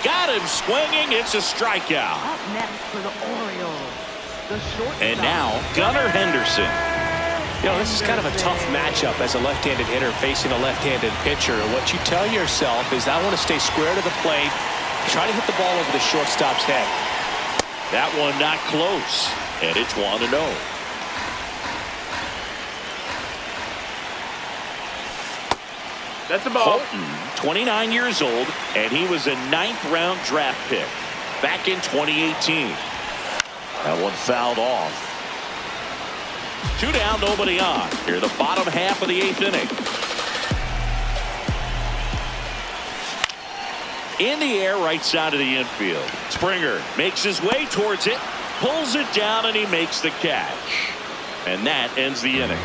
Got him swinging. It's a strikeout. Up next for the Orioles, the shortstop. And now Gunnar Henderson. You know, this is kind of a tough matchup as a left-handed hitter facing a left-handed pitcher. What you tell yourself is, I want to stay square to the plate, try to hit the ball over the shortstop's head. That one not close, and it's 1-0. That's a ball. Holton, 29 years old, and he was a 9th-round draft pick back in 2018. That one fouled off. 2 down, nobody on. Here, the bottom half of the 8th inning. In the air, right side of the infield. Springer makes his way towards it, pulls it down, and he makes the catch. And that ends the inning.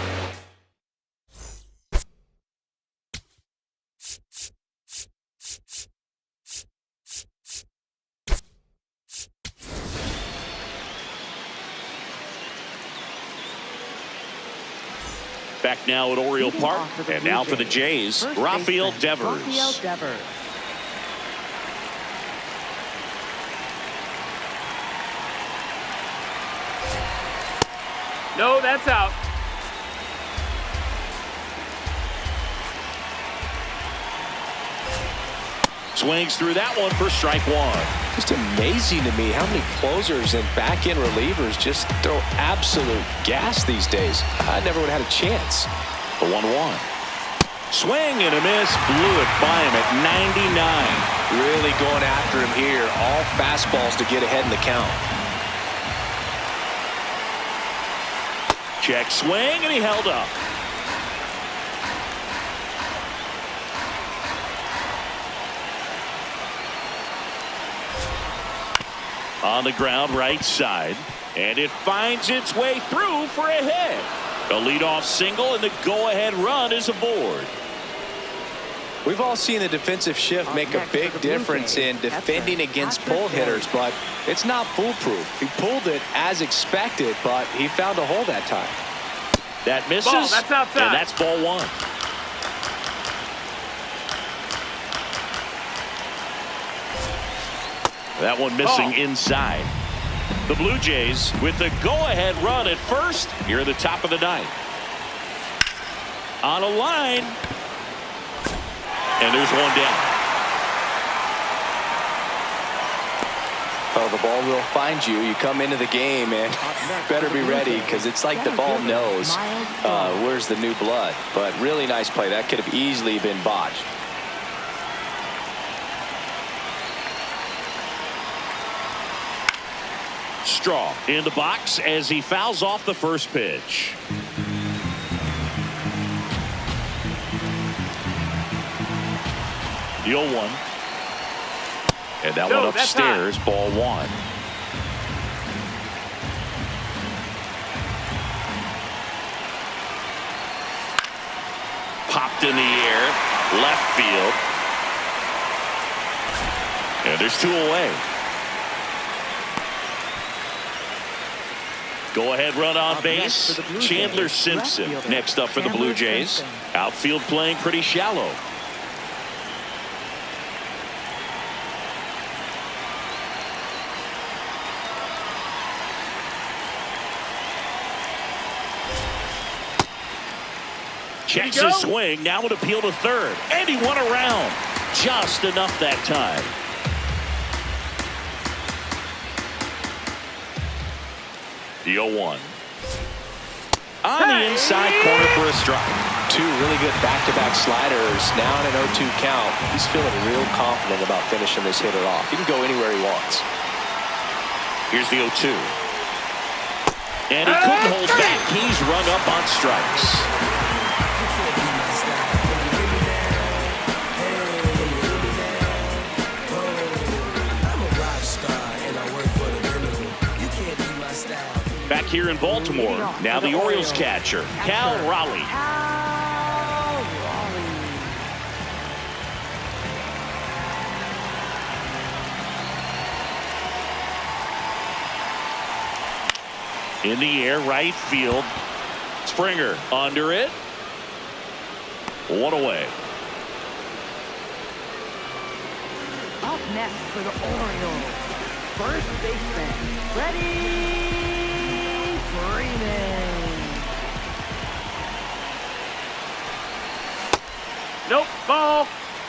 Back now at Oriole Park, and now for the Jays, Rafael Devers. No, that's out. Swings through that one for strike 1. Just amazing to me how many closers and back-end relievers just throw absolute gas these days. I never would have had a chance. The 1-1. Swing and a miss. Blew it by him at 99. Really going after him here. All fastballs to get ahead in the count. Check swing, and he held up. On the ground, right side, and it finds its way through for a hit. A leadoff single, and the go-ahead run is aboard. We've all seen the defensive shift make a big difference in defending against pull hitters, but it's not foolproof. He pulled it as expected, but he found a hole that time. That misses, Ball, that's outside. and that's ball one. That one missing inside. The Blue Jays with the go-ahead run at first here at the top of the ninth. On a line. And there's one down. Oh, the ball will find you. You come into the game and better be ready because it's like the ball knows where's the new blood. But really nice play. That could have easily been botched. Straw in the box as he fouls off the first pitch. The 0-1. And that one upstairs, ball one. Popped in the air, left field. And there's two away. Go-ahead run on base. Chandler Simpson next up for the Blue Jays. Outfield playing pretty shallow. Checks his swing. Now would appeal to third. And he went around. Just enough that time. The 0-1. On the inside corner for a strike. Two really good back-to-back sliders. Now in an 0-2 count. He's feeling real confident about finishing this hitter off. He can go anywhere he wants. Here's the 0-2. And he couldn't hold back. He's rung up on strikes. Back here in Baltimore, now the Orioles catcher, Cal Raleigh. In the air, right field. Springer under it. One away. Up next for the Orioles, first baseman, ready. Nope, ball.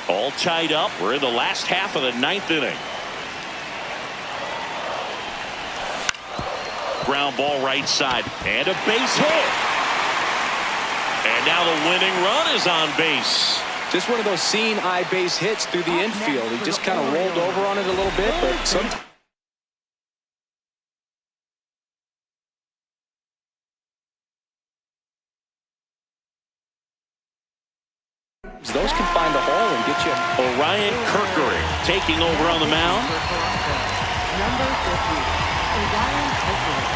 All tied up. We're in the last half of the ninth inning. Ground ball right side and a base hit. And now the winning run is on base. Just one of those seeing eye base hits through the infield. He just kind of rolled over on it a little bit, but sometimes those can find a hole and get you. Orion Kerkering taking over on the mound. Number 50, Orion Kerkering.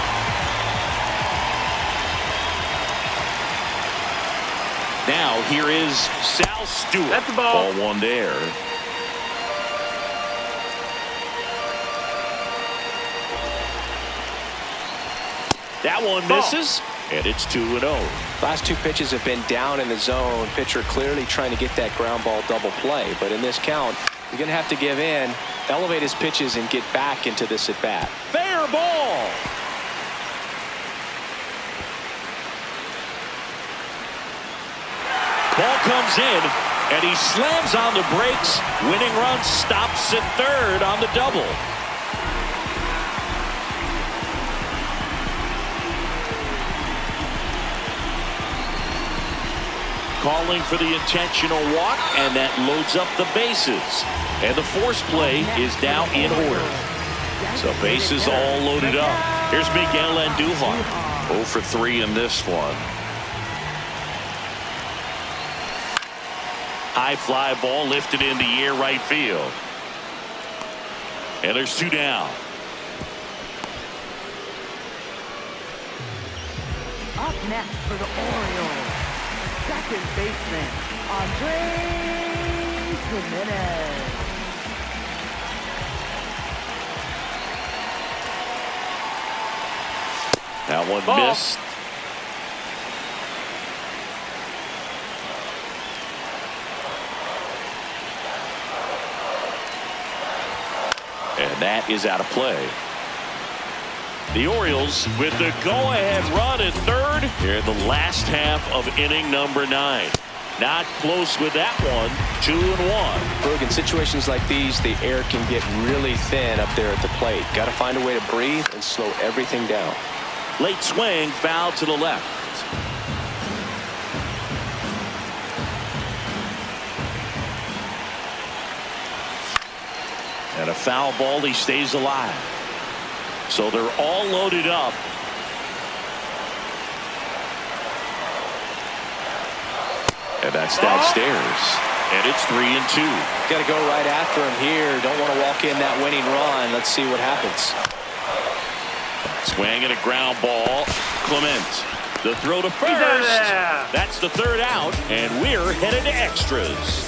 Now here is Sal Stewart. That's the ball. Ball one there. That one misses, and it's 2-0. Last two pitches have been down in the zone. Pitcher clearly trying to get that ground ball double play. But in this count, he's going to have to give in, elevate his pitches, and get back into this at bat. Fair ball. Ball comes in, and he slams on the brakes. Winning run stops at third on the double. Calling for the intentional walk, and that loads up the bases. And the force play is now in order. So bases all loaded up. Here's Miguel Andujar. 0 for 3 in this one. High fly ball lifted in the air right field. And there's 2 down. Up next for the Orioles, second baseman, Andre Jimenez. That one Ball. missed. And that is out of play. The Orioles with the go-ahead run at third here in the last half of inning number 9. Not close with that one. 2-1. Berg, in situations like these, the air can get really thin up there at the plate. Got to find a way to breathe and slow everything down. Late swing, foul to the left. And a foul ball, he stays alive. So they're all loaded up. And that's downstairs. And it's 3-2. Got to go right after him here. Don't want to walk in that winning run. Let's see what happens. Swing and a ground ball. Clement. The throw to first. That's the third out. And we're headed to extras.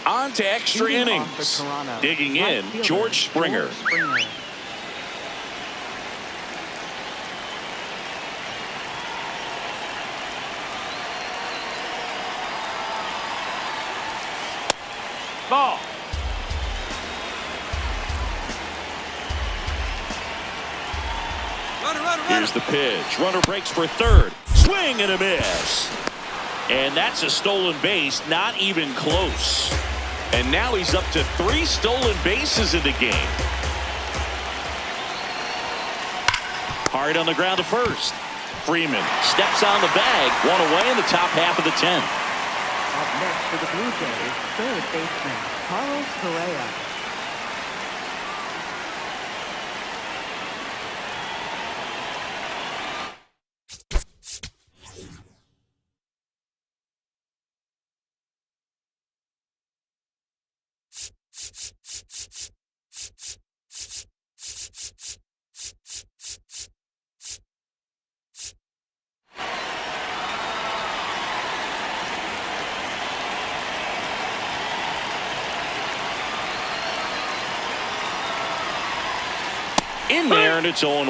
On to extra innings. Digging in, George Springer. Ball. Here's the pitch. Runner breaks for third. Swing and a miss. And that's a stolen base, not even close. And now he's up to 3 stolen bases in the game. Hard on the ground to first. Freeman steps on the bag. One away in the top half of the 10th. Up next for the Blue Jays, third baseman Carlos Correa. In there, and it's 0-1.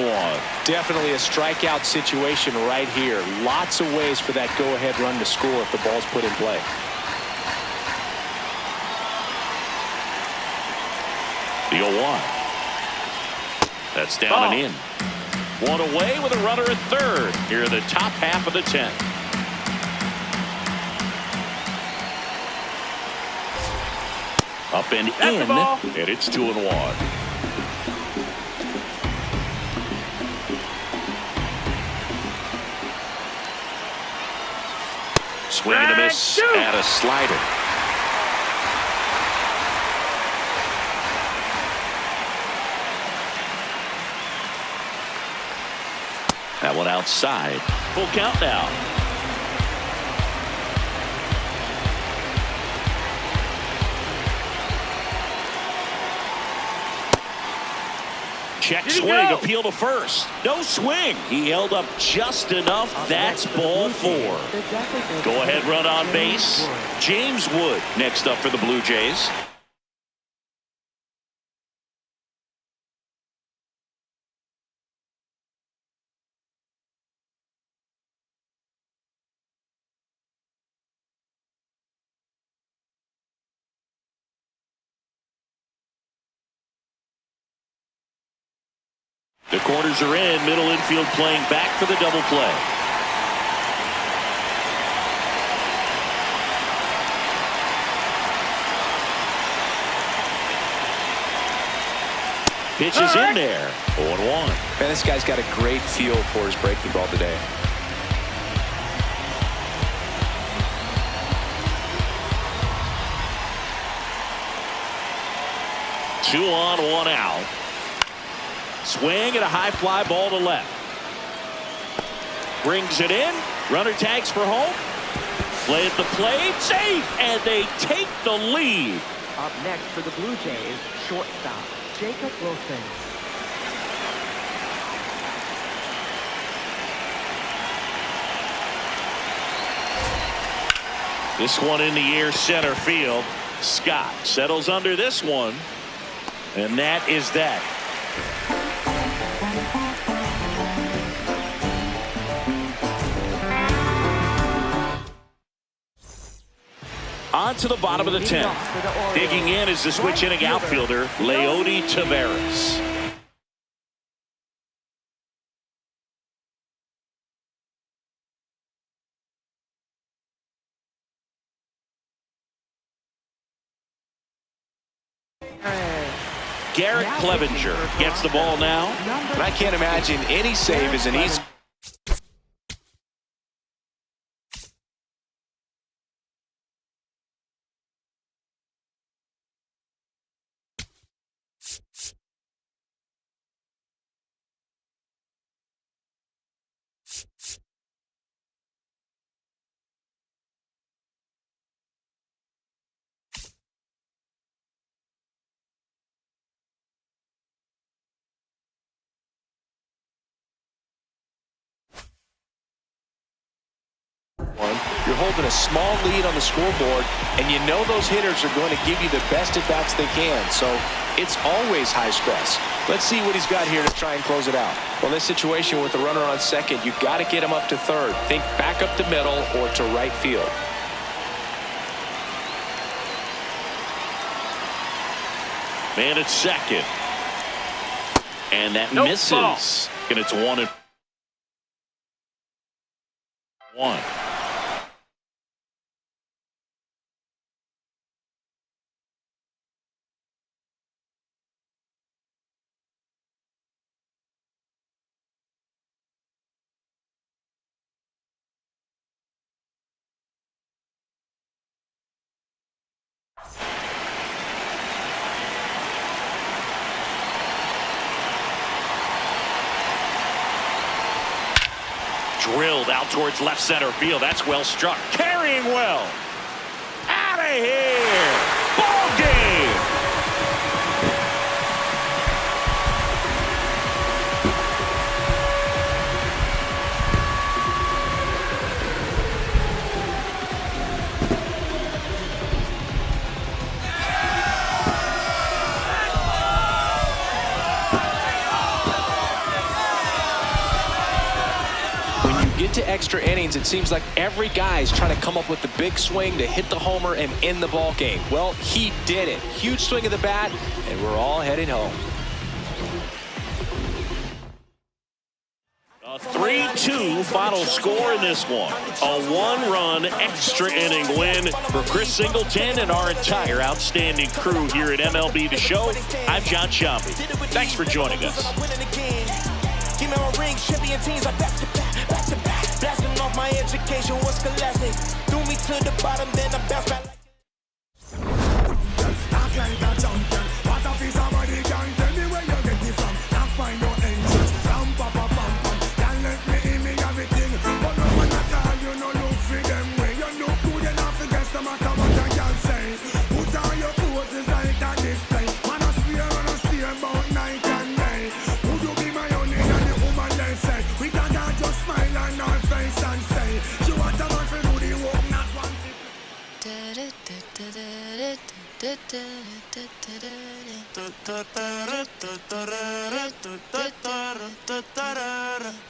Definitely a strikeout situation right here. Lots of ways for that go-ahead run to score if the ball's put in play. The 0-1. That's down and in. One away with a runner at third here in the top half of the 10th. Up and in, and it's 2-1. Swing and a miss at a slider. That one outside. Full count now. Check swing, appeal to first. No swing. He held up just enough. That's ball 4. Go ahead run on base. James Wood next up for the Blue Jays. The corners are in. Middle infield playing back for the double play. Pitch is in there. 0-1. Man, this guy's got a great feel for his breaking ball today. Two on, one out. Swing and a high fly ball to left. Brings it in. Runner tags for home. Play at the plate. Safe. And they take the lead. Up next for the Blue Jays, shortstop Jacob Wilson. This one in the air, center field. Scott settles under this one, and that is that. On to the bottom of the 10th. Digging in is the switch inning outfielder, Leody Taveras. Garrett Clevenger gets the ball now. And I can't imagine any save is an easy. You're holding a small lead on the scoreboard, and you know those hitters are going to give you the best at-bats they can, so it's always high stress. Let's see what he's got here to try and close it out. Well, in this situation with the runner on second, you've got to get him up to third. Think back up the middle or to right field. Man at second. And that misses. And it's 1-1. Drilled out towards left center field. That's well struck. Carrying well. Out of here. Ball game. Get to extra innings, it seems like every guy's trying to come up with the big swing to hit the homer and end the ball game. Well, he did it. Huge swing of the bat, and we're all headed home. A 3-2 final score in this one. A one-run extra inning win for Chris Singleton and our entire outstanding crew here at MLB The Show. I'm John Sciambi. Thanks for joining us. Give me my ring, champion teams are back to back. Blasting off my education was scholastic. Threw me to the bottom, then I bounced back like act like a champion. What a piece of body can tell me where you get it from. I find your entrance. Ram pa pa pam pam. Can't let me in me everything. But no one at all, you no look for them way. You look good enough to guess no matter what I can say. Put on your clothes is like a display. Man, I swear and I steer about night and day. Would you be my only and the woman they say? We can just smile on our face and say, you want a man for do the work, not one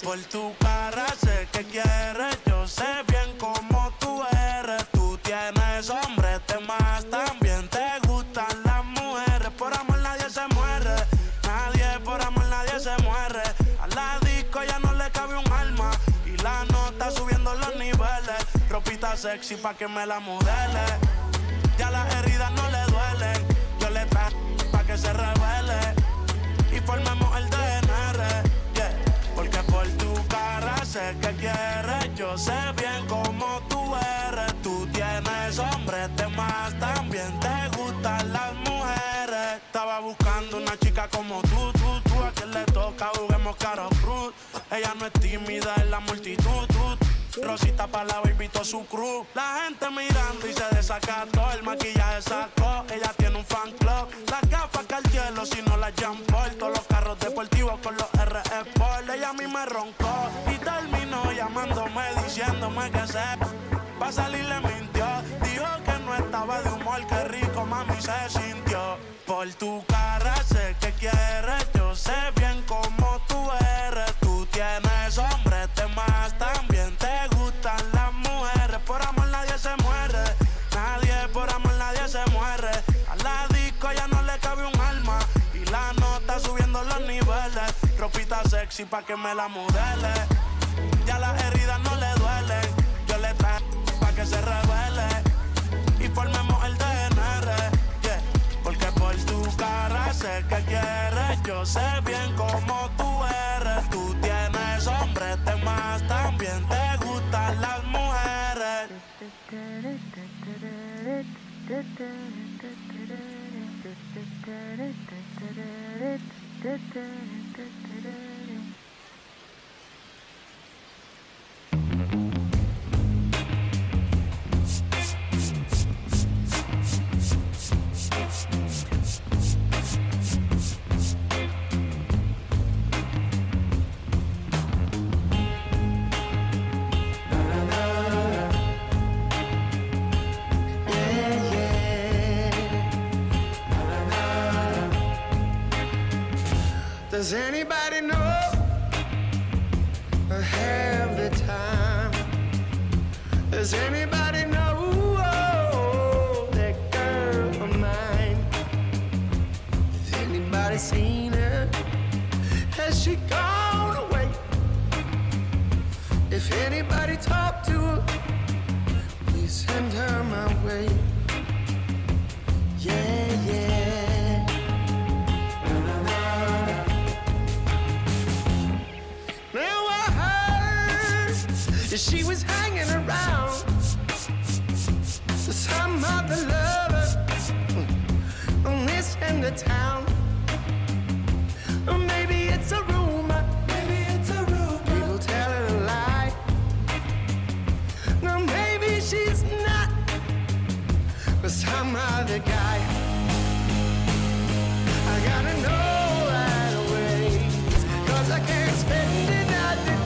Por tu cara sé que quieres, yo sé bien cómo tú eres. Tú tienes hombre, te más también te gustan las mujeres. Por amor nadie se muere, nadie por amor nadie se muere. A la disco ya no le cabe un alma y la nota subiendo los niveles. Ropita sexy pa' que me la modele. Ya las heridas no le duelen. Yo le traje pa' que se revele y formemos el DNR, yeah. Porque por tu cara sé que quieres. Yo sé bien cómo tú eres. Tú tienes hombre, te más también te gustan las mujeres. Estaba buscando una chica como tú. A quien le toca juguemos caro cruz. Ella no es tímida en la multitud. Rosita pa' la baby to su crew. La gente mirando y se desacató. El maquillaje sacó, ella tiene un fan club. Las gafas que al hielo si no las Jean Paul. Todos los carros deportivos con los RE Sport. Ella a mí me roncó y terminó llamándome diciéndome que se pa' salir le mintió. se sintió. Por tu cara sé que quieres, yo sé bien cómo tú eres. Tú tienes hombres de más, también te gustan las mujeres. Por amor nadie se muere, nadie por amor nadie se muere. A la disco ya no le cabe un alma y la nota subiendo los niveles. Ropita sexy pa' que me la modele. Ya las heridas no le duelen. Yo le traje pa' que se revele y formemos el DNR, yeah. Porque por tu cara sé que quieres, yo sé bien cómo tú eres. Tú tienes hombres de más, también te gustan las mujeres. Does anybody know or have the time? Does anybody know that girl of mine? Has anybody seen her? Has she gone away? If anybody talked to her, please send her my way. Yeah, yeah. She was hanging around with some other lover on this end of town.